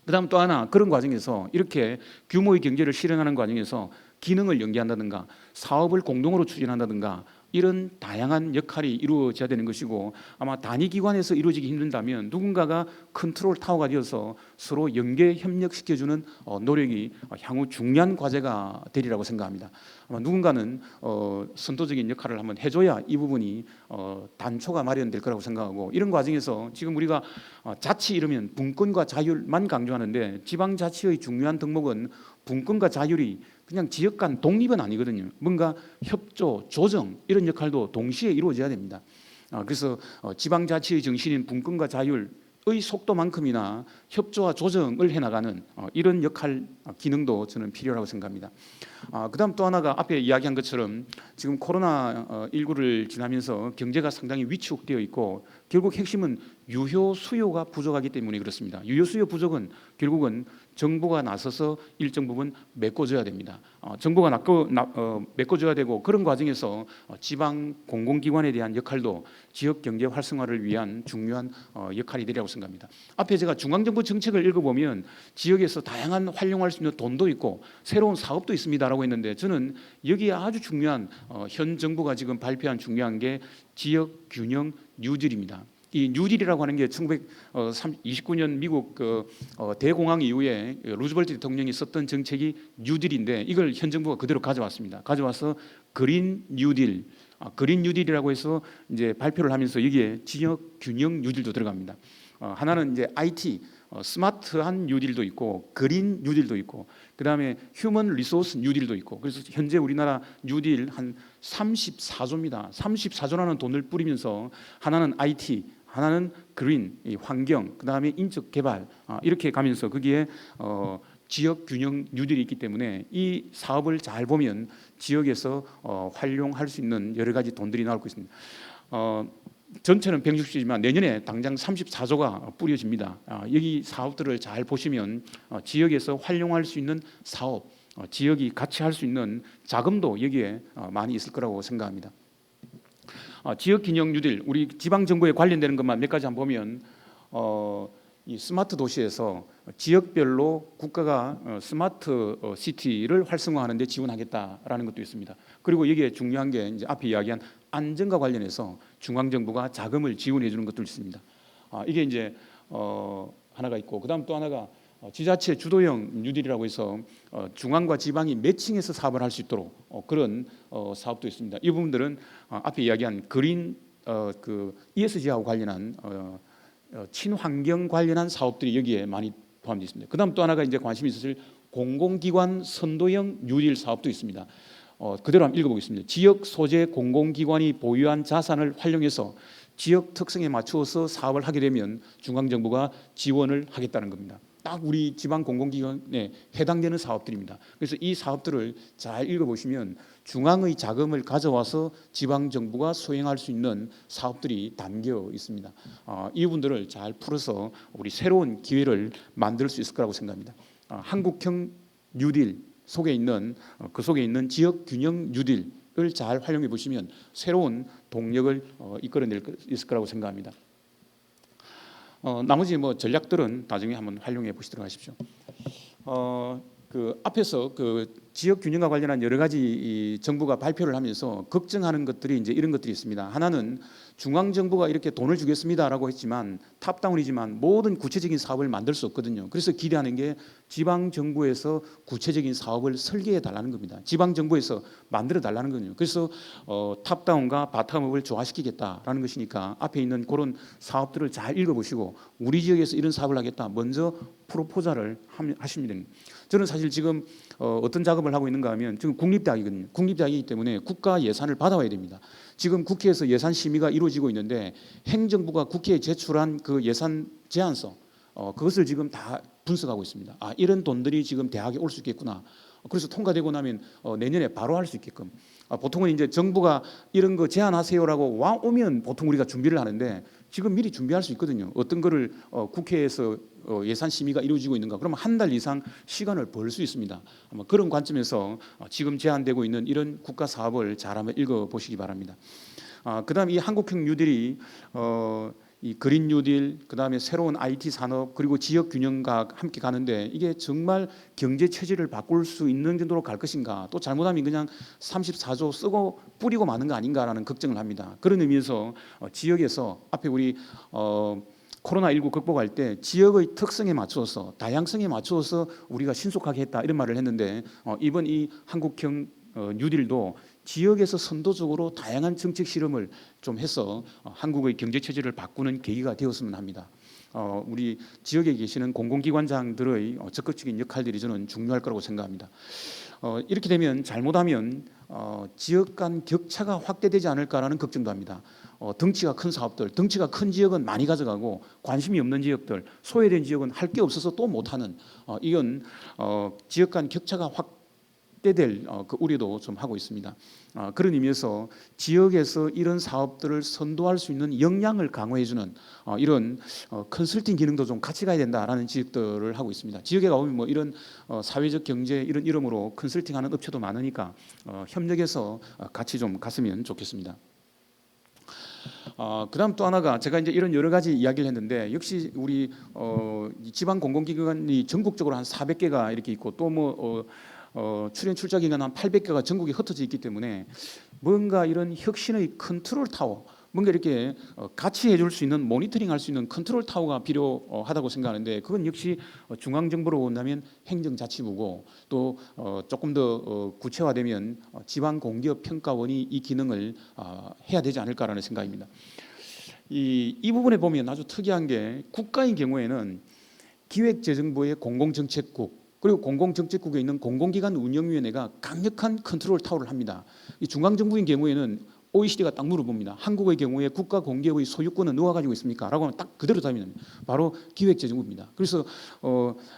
그다음 또 하나, 그런 과정에서 이렇게 규모의 경제를 실현하는 과정에서 기능을 연계한다든가 사업을 공동으로 추진한다든가 이런 다양한 역할이 이루어져야 되는 것이고, 아마 단위 기관에서 이루어지기 힘든다면 누군가가 컨트롤 타워가 되어서 서로 연계 협력시켜주는 노력이 향후 중요한 과제가 되리라고 생각합니다. 아마 누군가는 선도적인 역할을 한번 해줘야 이 부분이 단초가 마련될 거라고 생각하고, 이런 과정에서 지금 우리가 자치 이러면 분권과 자율만 강조하는데 지방자치의 중요한 덕목은 분권과 자율이 그냥 지역 간 독립은 아니거든요. 뭔가 협조, 조정 이런 역할도 동시에 이루어져야 됩니다. 그래서 지방자치의 정신인 분권과 자율의 속도만큼이나 협조와 조정을 해나가는 이런 역할, 기능도 저는 필요하다고 생각합니다. 그다음 또 하나가 앞에 이야기한 것처럼 지금 코로나19를 지나면서 경제가 상당히 위축되어 있고, 결국 핵심은 유효 수요가 부족하기 때문에 그렇습니다. 유효 수요 부족은 결국은 정부가 나서서 일정 부분 메꿔줘야 됩니다. 정부가 메꿔줘야 되고, 그런 과정에서 지방 공공기관에 대한 역할도 지역 경제 활성화를 위한 중요한 역할이 되리라고 생각합니다. 앞에 제가 중앙정부 정책을 읽어보면 지역에서 다양한 활용할 수 있는 돈도 있고 새로운 사업도 있습니다라고 했는데, 저는 여기에 아주 중요한 현 정부가 지금 발표한 중요한 게 지역 균형 뉴딜입니다. 이 뉴딜이라고 하는 게 1929년 미국 대공황 이후에 루즈벨트 대통령이 썼던 정책이 뉴딜인데, 이걸 현 정부가 그대로 가져왔습니다. 가져와서 그린 뉴딜, 그린 뉴딜이라고 해서 이제 발표를 하면서 여기에 지역 균형 뉴딜도 들어갑니다. 하나는 이제 IT, 스마트한 뉴딜도 있고 그린 뉴딜도 있고, 그다음에 휴먼 리소스 뉴딜도 있고, 그래서 현재 우리나라 뉴딜 한 34조입니다. 34조라는 돈을 뿌리면서 하나는 IT, 하나는 그린, 환경, 그다음에 인적 개발 이렇게 가면서 거기에 지역 균형 뉴딜이 있기 때문에 이 사업을 잘 보면 지역에서 활용할 수 있는 여러 가지 돈들이 나올 수 있습니다. 전체는 160조지만 내년에 당장 34조가 뿌려집니다. 여기 사업들을 잘 보시면 지역에서 활용할 수 있는 사업, 지역이 같이 할 수 있는 자금도 여기에 많이 있을 거라고 생각합니다. 지역균형 뉴딜, 우리 지방정부에 관련되는 것만 몇 가지 한번 보면 이 스마트 도시에서 지역별로 국가가 스마트 시티를 활성화하는 데 지원하겠다라는 것도 있습니다. 그리고 여기에 중요한 게 이제 앞에 이야기한 안전과 관련해서 중앙정부가 자금을 지원해 주는 것도 있습니다. 이게 이제 하나가 있고, 그다음 또 하나가 지자체 주도형 뉴딜이라고 해서 중앙과 지방이 매칭해서 사업을 할 수 있도록 그런 사업도 있습니다. 이 부분들은 앞에 이야기한 그린 ESG하고 관련한 친환경 관련한 사업들이 여기에 많이 포함되어 있습니다. 그다음 또 하나가 이제 관심이 있으실 공공기관 선도형 뉴딜 사업도 있습니다. 그대로 한번 읽어보겠습니다. 지역 소재 공공기관이 보유한 자산을 활용해서 지역 특성에 맞추어서 사업을 하게 되면 중앙정부가 지원을 하겠다는 겁니다. 딱 우리 지방 공공기관에 해당되는 사업들입니다. 그래서 이 사업들을 잘 읽어보시면 중앙의 자금을 가져와서 지방 정부가 수행할 수 있는 사업들이 담겨 있습니다. 이 부분들을 잘 풀어서 우리 새로운 기회를 만들 수 있을 거라고 생각합니다. 한국형 뉴딜 속에 있는 그 속에 있는 지역 균형 뉴딜을 잘 활용해 보시면 새로운 동력을 이끌어낼 수 있을 거라고 생각합니다. 나머지 뭐 전략들은 나중에 한번 활용해 보시도록 하십시오. 그 앞에서 그 지역 균형과 관련한 여러 가지 이 정부가 발표를 하면서 걱정하는 것들이 이제 이런 것들이 있습니다. 하나는 중앙 정부가 이렇게 돈을 주겠습니다라고 했지만 탑다운이지만 모든 구체적인 사업을 만들 수 없거든요. 그래서 기대하는 게 지방 정부에서 구체적인 사업을 설계해 달라는 겁니다. 지방 정부에서 만들어 달라는 거죠. 그래서 탑다운과 바텀업을 조화시키겠다라는 것이니까 앞에 있는 그런 사업들을 잘 읽어보시고 우리 지역에서 이런 사업을 하겠다 먼저 프로포자를 하시면 됩니다. 저는 사실 지금 어떤 작업을 하고 있는가 하면 지금 국립대학이거든요. 국립대학이기 때문에 국가 예산을 받아와야 됩니다. 지금 국회에서 예산 심의가 이루어지고 있는데 행정부가 국회에 제출한 그 예산 제안서 그것을 지금 다 분석하고 있습니다. 이런 돈들이 지금 대학에 올 수 있겠구나. 그래서 통과되고 나면 내년에 바로 할 수 있게끔. 보통은 이제 정부가 이런 거 제안하세요라고 오면 보통 우리가 준비를 하는데 지금 미리 준비할 수 있거든요. 어떤 거를 국회에서 예산 심의가 이루어지고 있는가? 그러면 한 달 이상 시간을 벌 수 있습니다. 아마 그런 관점에서 지금 제안되고 있는 이런 국가 사업을 잘 한번 읽어보시기 바랍니다. 그다음 이 한국형 뉴딜이 이 그린 뉴딜, 그다음에 새로운 IT 산업 그리고 지역 균형과 함께 가는데 이게 정말 경제 체질을 바꿀 수 있는 정도로 갈 것인가? 또 잘못하면 그냥 34조 쓰고 뿌리고 마는 거 아닌가라는 걱정을 합니다. 그런 의미에서 지역에서 앞에 우리 코로나19 극복할 때 지역의 특성에 맞추어서 다양성에 맞추어서 우리가 신속하게 했다 이런 말을 했는데 이번 이 한국형 뉴딜도 지역에서 선도적으로 다양한 정책 실험을 좀 해서 한국의 경제 체질을 바꾸는 계기가 되었으면 합니다. 우리 지역에 계시는 공공기관장들의 적극적인 역할들이 저는 중요할 거라고 생각합니다. 이렇게 되면 잘못하면 지역 간 격차가 확대되지 않을까라는 걱정도 합니다. 덩치가 큰 사업들, 덩치가 큰 지역은 많이 가져가고 관심이 없는 지역들, 소외된 지역은 할 게 없어서 또 못하는 이건 지역 간 격차가 확대될 그 우려도 좀 하고 있습니다. 그런 의미에서 지역에서 이런 사업들을 선도할 수 있는 역량을 강화해주는 이런 컨설팅 기능도 좀 같이 가야 된다라는 지역들을 하고 있습니다. 지역에 가보면 뭐 이런 사회적 경제 이런 이름으로 컨설팅하는 업체도 많으니까 협력해서 같이 좀 갔으면 좋겠습니다. 그다음 또 하나가 제가 이제 이런 여러 가지 이야기를 했는데 역시 우리 지방 공공기관이 전국적으로 한 400개가 이렇게 있고 또 뭐 출연 출자 기관 한 800개가 전국에 흩어져 있기 때문에 뭔가 이런 혁신의 컨트롤 타워 뭔가 이렇게 같이 해줄 수 있는 모니터링 할 수 있는 컨트롤 타워가 필요하다고 생각하는데 그건 역시 중앙정부로 본다면 행정자치부고 또 조금 더 구체화되면 지방공기업평가원이 이 기능을 해야 되지 않을까라는 생각입니다. 이 부분에 보면 아주 특이한 게 국가의 경우에는 기획재정부의 공공정책국 그리고 공공정책국에 있는 공공기관 운영위원회가 강력한 컨트롤 타워를 합니다. 이 중앙정부인 경우에는 OECD가 딱 물어봅니다. 한국의 경우에 국가공기업의 소유권은 누가 가지고 있습니까? 라고 하면 딱 그대로 답이 납니다. 바로 기획재정부입니다. 그래서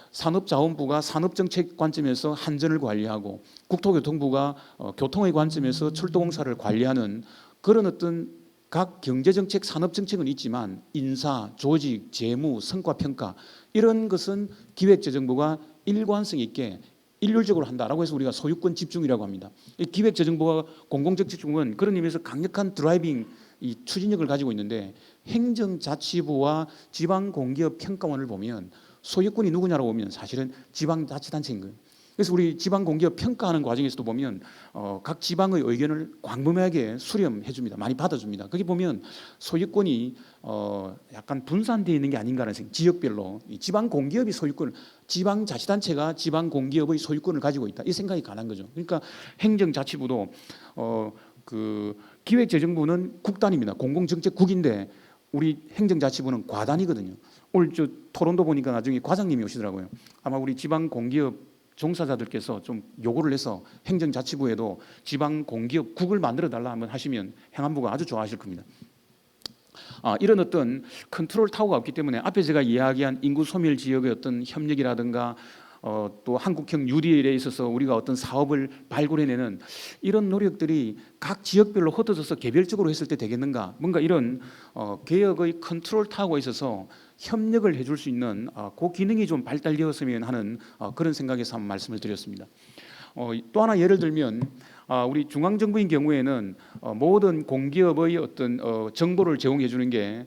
산업자원부가 산업정책 관점에서 한전을 관리하고 국토교통부가 교통의 관점에서 철도공사를 관리하는 그런 어떤 각 경제정책, 산업정책은 있지만 인사, 조직, 재무, 성과평가 이런 것은 기획재정부가 일관성 있게 일률적으로 한다라고 해서 우리가 소유권 집중이라고 합니다. 이 기획재정부와 공공정책국은 그런 의미에서 강력한 드라이빙 이 추진력을 가지고 있는데 행정자치부와 지방공기업평가원을 보면 소유권이 누구냐라고 보면 사실은 지방자치단체인 거예요. 그래서 우리 지방공기업 평가하는 과정에서도 보면 각 지방의 의견을 광범위하게 수렴해 줍니다. 많이 받아줍니다. 거기 보면 소유권이 약간 분산되어 있는 게 아닌가라는 생각. 지역별로 이 지방공기업이 소유권을 지방자치단체가 지방공기업의 소유권을 가지고 있다. 이 생각이 가난 거죠. 그러니까 행정자치부도 그 기획재정부는 국단입니다. 공공정책국인데 우리 행정자치부는 과단이거든요. 오늘 저 토론도 보니까 나중에 과장님이 오시더라고요. 아마 우리 지방공기업 종사자들께서 좀 요구를 해서 행정자치부에도 지방공기업국을 만들어 달라 한번 하시면 행안부가 아주 좋아하실 겁니다. 이런 어떤 컨트롤 타워가 없기 때문에 앞에 제가 이야기한 인구 소멸 지역의 어떤 협력이라든가 또 한국형 뉴딜에 있어서 우리가 어떤 사업을 발굴해내는 이런 노력들이 각 지역별로 흩어져서 개별적으로 했을 때 되겠는가? 뭔가 이런 개혁의 컨트롤 타워가 있어서 협력을 해줄 수 있는 그 기능이 좀 발달되었으면 하는 그런 생각에서 한번 말씀을 드렸습니다. 또 하나 예를 들면 우리 중앙정부인 경우에는 모든 공기업의 어떤 정보를 제공해 주는 게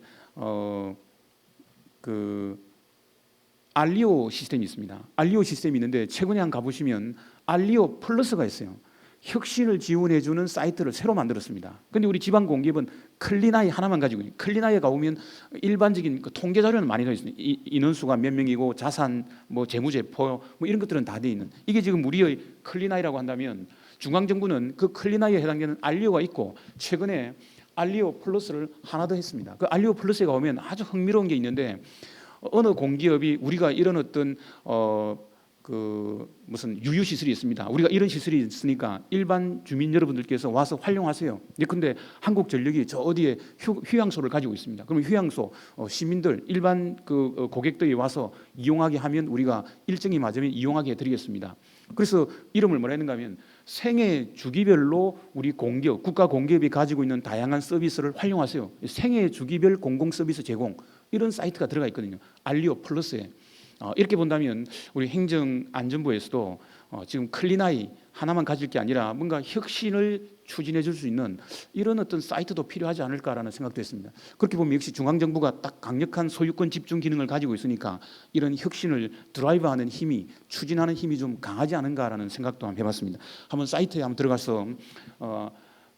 알리오 시스템이 있습니다. 알리오 시스템이 있는데 최근에 한 가보시면 알리오 플러스가 있어요. 혁신을 지원해 주는 사이트를 새로 만들었습니다. 근데 우리 지방 공기업은 클린아이 하나만 가지고 있는, 클린아이에 가보면 일반적인 그 통계 자료는 많이 돼 있습니다. 인원수가 몇 명이고 자산, 뭐 재무제표 뭐 이런 것들은 다 돼 있는. 이게 지금 우리의 클린아이라고 한다면 중앙정부는 그 클린아이에 해당되는 알리오가 있고 최근에 알리오 플러스를 하나 더 했습니다. 그 알리오 플러스에 가보면 아주 흥미로운 게 있는데 어느 공기업이 우리가 이런 어떤 무슨 유유 시설이 있습니다. 우리가 이런 시설이 있으니까 일반 주민 여러분들께서 와서 활용하세요. 예컨대 한국전력이 저 어디에 휴양소를 가지고 있습니다. 그러면 휴양소 시민들 일반 그 고객들이 와서 이용하게 하면 우리가 일정이 맞으면 이용하게 해드리겠습니다. 그래서 이름을 뭐라 했는가 하면 생애 주기별로 우리 공기업, 국가 공기업이 가지고 있는 다양한 서비스를 활용하세요. 생애 주기별 공공 서비스 제공 이런 사이트가 들어가 있거든요. 알리오 플러스에. 이렇게 본다면 우리 행정안전부에서도 지금 클린아이 하나만 가질 게 아니라 뭔가 혁신을 추진해 줄 수 있는 이런 어떤 사이트도 필요하지 않을까라는 생각도 했습니다. 그렇게 보면 역시 중앙정부가 딱 강력한 소유권 집중 기능을 가지고 있으니까 이런 혁신을 드라이브하는 힘이, 추진하는 힘이 좀 강하지 않은가라는 생각도 한번 해봤습니다. 한번 사이트에 한번 들어가서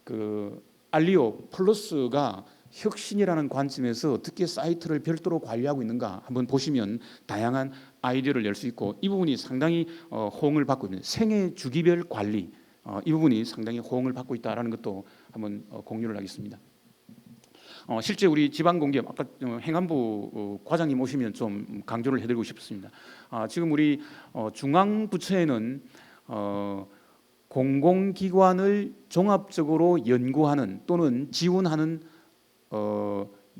그 알리오 플러스가 혁신이라는 관점에서 어떻게 사이트를 별도로 관리하고 있는가 한번 보시면 다양한 아이디어를 낼 수 있고 이 부분이 상당히 호응을 받고 있는 생애 주기별 관리 이 부분이 상당히 호응을 받고 있다라는 것도 한번 공유를 하겠습니다. 실제 우리 지방공기업 아까 행안부 과장님 오시면 좀 강조를 해드리고 싶습니다. 지금 우리 중앙부처에는 공공기관을 종합적으로 연구하는 또는 지원하는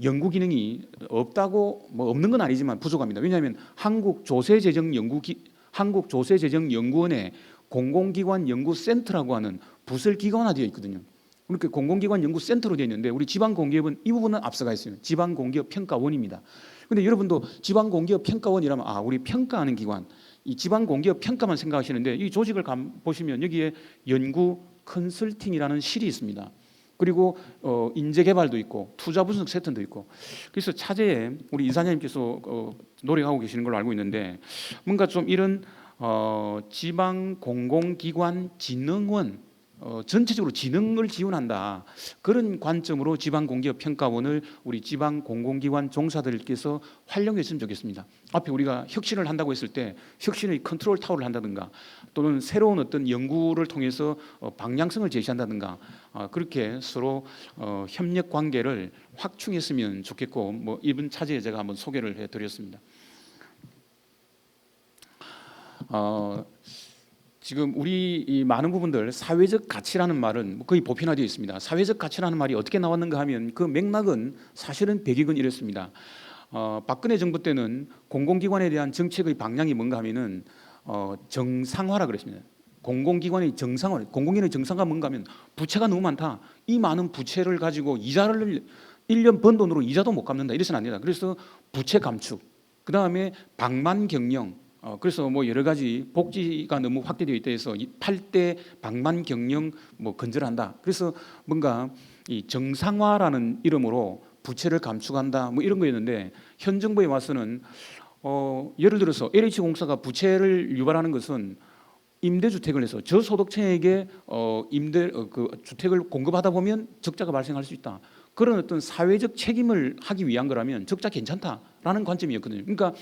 연구 기능이 없다고 뭐 없는 건 아니지만 부족합니다. 왜냐하면 한국조세재정연구원에 공공기관 연구센터라고 하는 부설 기관화되어 있거든요. 그렇게 공공기관 연구센터로 되어 있는데 우리 지방공기업은 이 부분은 앞서가 있어요. 지방공기업 평가원입니다. 그런데 여러분도 지방공기업 평가원이라면 우리 평가하는 기관, 이 지방공기업 평가만 생각하시는데 이 조직을 보시면 여기에 연구 컨설팅이라는 실이 있습니다. 그리고 인재개발도 있고 투자분석 세터도 있고 그래서 차제에 우리 이사장님께서 노력하고 계시는 걸로 알고 있는데 뭔가 좀 이런 지방공공기관 진흥원 전체적으로 진흥을 지원한다 그런 관점으로 지방공기업평가원을 우리 지방공공기관 종사들께서 활용했으면 좋겠습니다. 앞에 우리가 혁신을 한다고 했을 때 혁신의 컨트롤 타워를 한다든가 또는 새로운 어떤 연구를 통해서 방향성을 제시한다든가 그렇게 서로 협력 관계를 확충했으면 좋겠고 뭐 이번 차제에 제가 한번 소개를 해드렸습니다. 지금 우리 이 많은 부분들 사회적 가치라는 말은 거의 보편화되어 있습니다. 사회적 가치라는 말이 어떻게 나왔는가 하면 그 맥락은 사실은 배경은 이렇습니다. 박근혜 정부 때는 공공기관에 대한 정책의 방향이 뭔가 하면은 정상화라 그랬습니다. 공공기관의 정상화, 공공기관의 정상화가 뭔가 하면 부채가 너무 많다. 이 많은 부채를 가지고 이자를 1년 번 돈으로 이자도 못 갚는다. 이래서는 안 된다. 그래서 부채 감축, 그 다음에 방만 경영. 그래서 뭐 여러 가지 복지가 너무 확대되어 있다 해서 8대 방만 경영 뭐 건절한다. 그래서 뭔가 이 정상화라는 이름으로 부채를 감축한다. 뭐 이런 거였는데 현 정부에 와서는 예를 들어서 LH공사가 부채를 유발하는 것은 임대주택을 해서 저소득층에게 주택을 공급하다 보면 적자가 발생할 수 있다. 그런 어떤 사회적 책임을 하기 위한 거라면 적자 괜찮다라는 관점이었거든요. 그러니까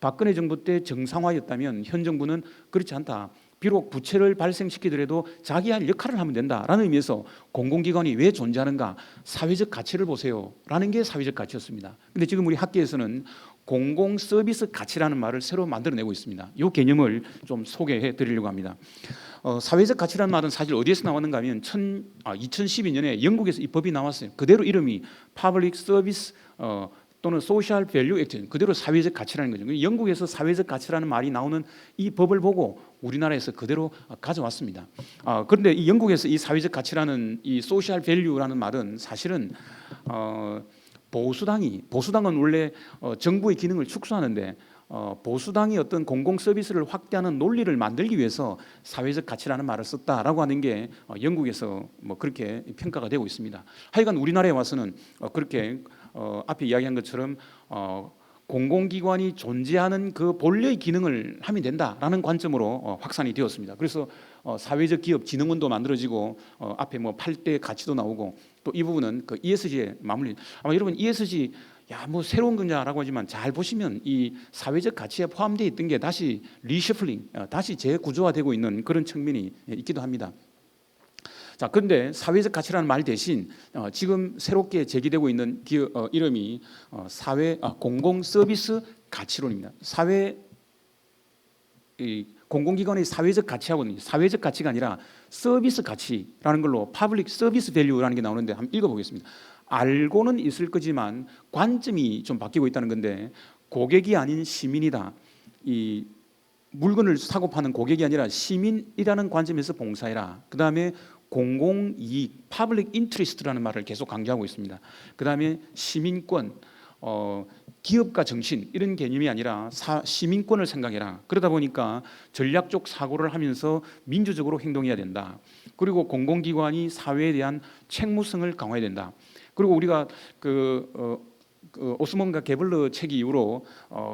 박근혜 정부 때 정상화였다면 현 정부는 그렇지 않다. 비록 부채를 발생시키더라도 자기 할 역할을 하면 된다라는 의미에서 공공기관이 왜 존재하는가 사회적 가치를 보세요라는 게 사회적 가치였습니다. 근데 지금 우리 학계에서는 공공 서비스 가치라는 말을 새로 만들어내고 있습니다. 이 개념을 좀 소개해 드리려고 합니다. 사회적 가치라는 말은 사실 어디에서 나왔는가 하면 2012년에 영국에서 이 법이 나왔어요. 그대로 이름이 Public Service 또는 Social Value Act, 그대로 사회적 가치라는 거죠. 영국에서 사회적 가치라는 말이 나오는 이 법을 보고 우리나라에서 그대로 가져왔습니다. 그런데 이 영국에서 이 사회적 가치라는 이 Social Value라는 말은 사실은 보수당은 원래 정부의 기능을 축소하는데 보수당이 어떤 공공 서비스를 확대하는 논리를 만들기 위해서 사회적 가치라는 말을 썼다라고 하는 게 영국에서 뭐 그렇게 평가가 되고 있습니다. 하여간 우리나라에 와서는 그렇게 앞에 이야기한 것처럼 공공기관이 존재하는 그 본래의 기능을 하면 된다라는 관점으로 확산이 되었습니다. 그래서 사회적 기업 진흥원도 만들어지고 앞에 뭐 8대 가치도 나오고 또 이 부분은 그 ESG에 마무리. 아마 여러분 ESG 뭐 새로운 거냐라고 하지만 잘 보시면 이 사회적 가치에 포함되어 있던 게 다시 리셔플링, 다시 재구조화되고 있는 그런 측면이 있기도 합니다. 자, 그런데 사회적 가치라는 말 대신 지금 새롭게 제기되고 있는 이름이 공공 서비스 가치론입니다. 공공기관의 사회적 가치하고는 사회적 가치가 아니라 서비스 가치라는 걸로 Public Service Value라는 게 나오는데 한번 읽어보겠습니다. 알고는 있을 거지만 관점이 좀 바뀌고 있다는 건데, 고객이 아닌 시민이다. 이 물건을 사고 파는 고객이 아니라 시민이라는 관점에서 봉사해라. 그 다음에 공공이익, Public Interest라는 말을 계속 강조하고 있습니다. 그 다음에 시민권, 기업가 정신 이런 개념이 아니라 시민권을 생각해라. 그러다 보니까 전략적 사고를 하면서 민주적으로 행동해야 된다. 그리고 공공기관이 사회에 대한 책무성을 강화해야 된다. 그리고 우리가 오스먼과 게블러 책 이후로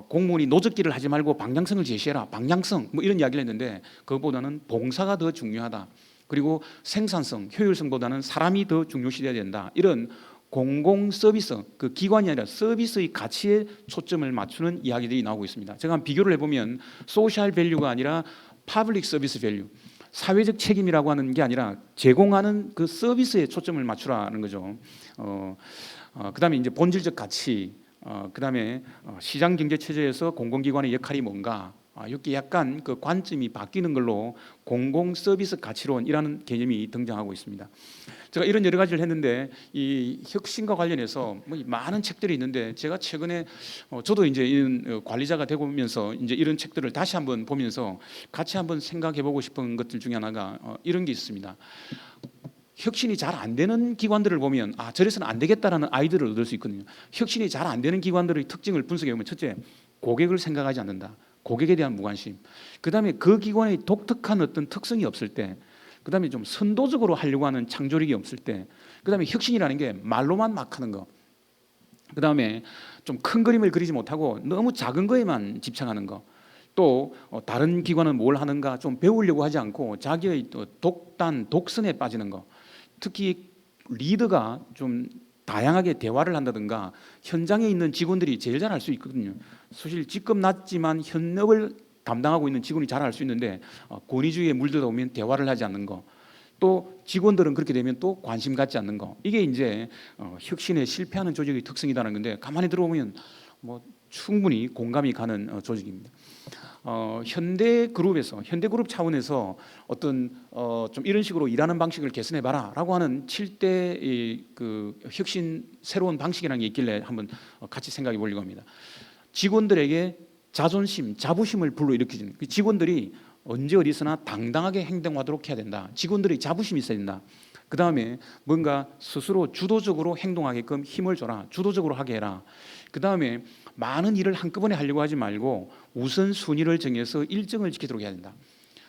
공무원이 노적기를 하지 말고 방향성을 제시해라. 방향성 뭐 이런 이야기를 했는데 그것보다는 봉사가 더 중요하다. 그리고 생산성, 효율성보다는 사람이 더 중요시돼야 된다. 이런 공공 서비스, 그 기관이 아니라 서비스의 가치에 초점을 맞추는 이야기들이 나오고 있습니다. 제가 비교를 해보면 소셜 밸류가 아니라 퍼블릭 서비스 밸류, 사회적 책임이라고 하는 게 아니라 제공하는 그 서비스에 초점을 맞추라는 거죠. 그다음에 이제 본질적 가치, 그다음에 시장 경제 체제에서 공공기관의 역할이 뭔가, 이렇게 약간 그 관점이 바뀌는 걸로 공공 서비스 가치론이라는 개념이 등장하고 있습니다. 제가 이런 여러 가지를 했는데 이 혁신과 관련해서 뭐 많은 책들이 있는데, 제가 최근에 저도 이제 이런 관리자가 되면서 이제 이런 책들을 다시 한번 보면서 같이 한번 생각해보고 싶은 것들 중에 하나가 이런 게 있습니다. 혁신이 잘 안 되는 기관들을 보면 저래서는 안 되겠다라는 아이디어를 얻을 수 있거든요. 혁신이 잘 안 되는 기관들의 특징을 분석해 보면, 첫째, 고객을 생각하지 않는다. 고객에 대한 무관심. 그다음에 그 기관의 독특한 어떤 특성이 없을 때, 그다음에 좀 선도적으로 하려고 하는 창조력이 없을 때, 그다음에 혁신이라는 게 말로만 막 하는 거, 그다음에 좀 큰 그림을 그리지 못하고 너무 작은 거에만 집착하는 거, 또 다른 기관은 뭘 하는가 좀 배우려고 하지 않고 자기의 또 독선에 빠지는 거, 특히 리더가 좀 다양하게 대화를 한다든가 현장에 있는 직원들이 제일 잘 할 수 있거든요. 사실 직급 낮지만 현업을 담당하고 있는 직원이 잘 할 수 있는데 권위주의에 물들다 보면 대화를 하지 않는 거, 또 직원들은 그렇게 되면 또 관심 갖지 않는 거, 이게 이제 혁신에 실패하는 조직의 특성이라는 건데, 가만히 들어보면 뭐 충분히 공감이 가는 조직입니다. 현대그룹 차원에서 어떤 좀 이런 식으로 일하는 방식을 개선해봐라라고 하는 7대 그 혁신 새로운 방식이라는 게 있길래 한번 같이 생각해 보려고 합니다. 직원들에게 자존심, 자부심을 불러일으키는, 직원들이 언제 어디서나 당당하게 행동하도록 해야 된다. 직원들의 자부심이 있어야 된다. 그 다음에 뭔가 스스로 주도적으로 행동하게끔 힘을 줘라. 주도적으로 하게 해라. 그 다음에 많은 일을 한꺼번에 하려고 하지 말고 우선순위를 정해서 일정을 지키도록 해야 된다.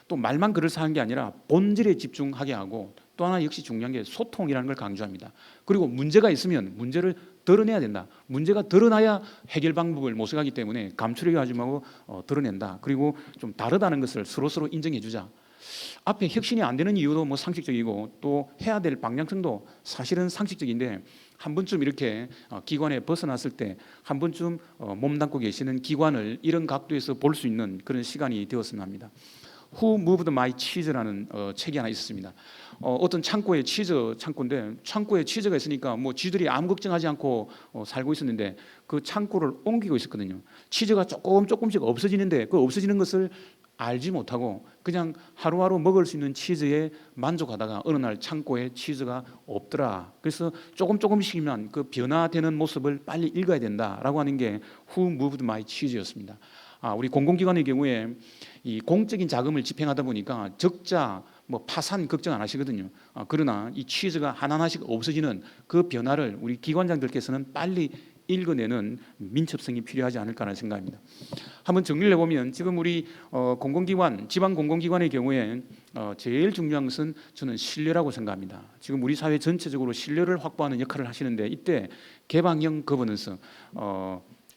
또 말만 그럴싸 하는 게 아니라 본질에 집중하게 하고, 또 하나 역시 중요한 게 소통이라는 걸 강조합니다. 그리고 문제가 있으면 문제를 드러내야 된다. 문제가 드러나야 해결 방법을 모색하기 때문에 감추려고 하지 말고 드러낸다. 그리고 좀 다르다는 것을 서로 인정해 주자. 앞에 혁신이 안 되는 이유도 뭐 상식적이고, 또 해야 될 방향성도 사실은 상식적인데, 한 번쯤 이렇게 기관에 벗어났을 때 한 번쯤 몸담고 계시는 기관을 이런 각도에서 볼 수 있는 그런 시간이 되었으면 합니다. Who Moved My Cheese라는 책이 하나 있었습니다. 어떤 창고에 치즈 창고인데 창고에 치즈가 있으니까 뭐 쥐들이 아무 걱정하지 않고 살고 있었는데 그 창고를 옮기고 있었거든요. 치즈가 조금씩 없어지는데 그 없어지는 것을 알지 못하고 그냥 하루하루 먹을 수 있는 치즈에 만족하다가 어느 날 창고에 치즈가 없더라. 그래서 조금씩이면 그 변화되는 모습을 빨리 읽어야 된다라고 하는 게 Who Moved My Cheese였습니다. 우리 공공기관의 경우에 이 공적인 자금을 집행하다 보니까 적자, 뭐 파산 걱정 안 하시거든요. 그러나 이 치즈가 하나하나씩 없어지는 그 변화를 우리 기관장들께서는 빨리 읽어내는 민첩성이 필요하지 않을까라는 생각입니다. 한번 정리를 해보면 지금 우리 공공기관, 지방 공공기관의 경우에 제일 중요한 것은 저는 신뢰라고 생각합니다. 지금 우리 사회 전체적으로 신뢰를 확보하는 역할을 하시는데 이때 개방형 거버넌스,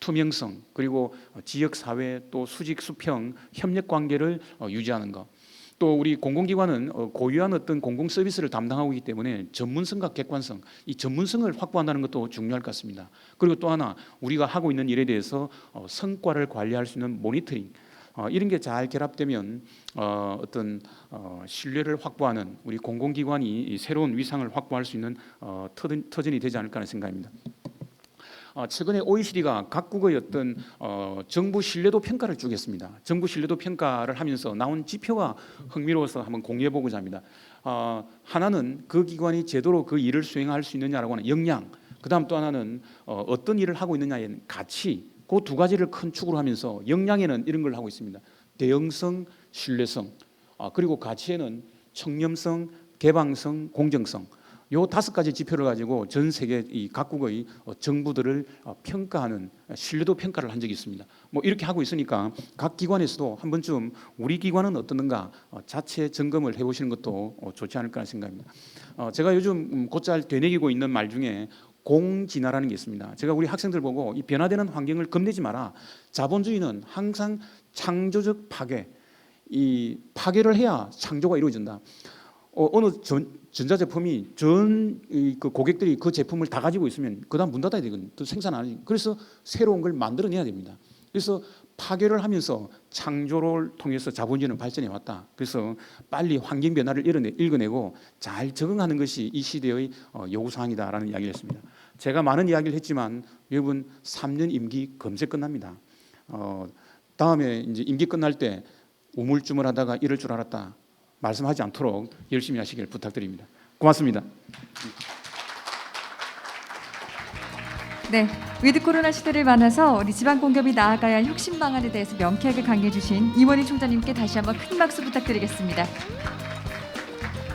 투명성, 그리고 지역사회 또 수직 수평 협력 관계를 유지하는 것. 또 우리 공공기관은 고유한 어떤 공공 서비스를 담당하고 있기 때문에 전문성과 객관성, 이 전문성을 확보한다는 것도 중요할 것 같습니다. 그리고 또 하나 우리가 하고 있는 일에 대해서 성과를 관리할 수 있는 모니터링, 이런 게 잘 결합되면 어떤 신뢰를 확보하는 우리 공공기관이 이 새로운 위상을 확보할 수 있는 터전이 되지 않을까 하는 생각입니다. 최근에 OECD가 각국의 어떤 정부 신뢰도 평가를 쭉 했습니다. 정부 신뢰도 평가를 하면서 나온 지표가 흥미로워서 한번 공유해보고자 합니다. 하나는 그 기관이 제대로 그 일을 수행할 수 있느냐라고 하는 역량, 그다음 또 하나는 어떤 일을 하고 있느냐의 가치, 그 두 가지를 큰 축으로 하면서 역량에는 이런 걸 하고 있습니다. 대응성, 신뢰성, 그리고 가치에는 청렴성, 개방성, 공정성, 요 5가지 지표를 가지고 전 세계 이 각국의 정부들을 평가하는 신뢰도 평가를 한 적이 있습니다. 뭐 이렇게 하고 있으니까 각 기관에서도 한 번쯤 우리 기관은 어떻는가 자체 점검을 해보시는 것도 좋지 않을까 생각합니다. 제가 요즘 곧잘 되뇌기고 있는 말 중에 공진화라는 게 있습니다. 제가 우리 학생들 보고 이 변화되는 환경을 겁내지 마라. 자본주의는 항상 창조적 파괴, 이 파괴를 해야 창조가 이루어진다. 어느 전자제품이 그 고객들이 그 제품을 다 가지고 있으면 그다음 문 닫아야 되거든요. 또 생산 안 하니까. 그래서 새로운 걸 만들어내야 됩니다. 그래서 파괴를 하면서 창조를 통해서 자본주의는 발전해 왔다. 그래서 빨리 환경 변화를 읽어내고 잘 적응하는 것이 이 시대의 요구사항이다라는 이야기를 했습니다. 제가 많은 이야기를 했지만 여러분 3년 임기 금세 끝납니다. 다음에 이제 임기 끝날 때 우물쭈물하다가 이럴 줄 알았다 말씀하지 않도록 열심히 하시길 부탁드립니다. 고맙습니다. 네, 위드 코로나 시대를 만나서 우리 지방 공기업이 나아가야 할 혁신 방안에 대해서 명쾌하게 강의해 주신 이원희 총장님께 다시 한번 큰 박수 부탁드리겠습니다.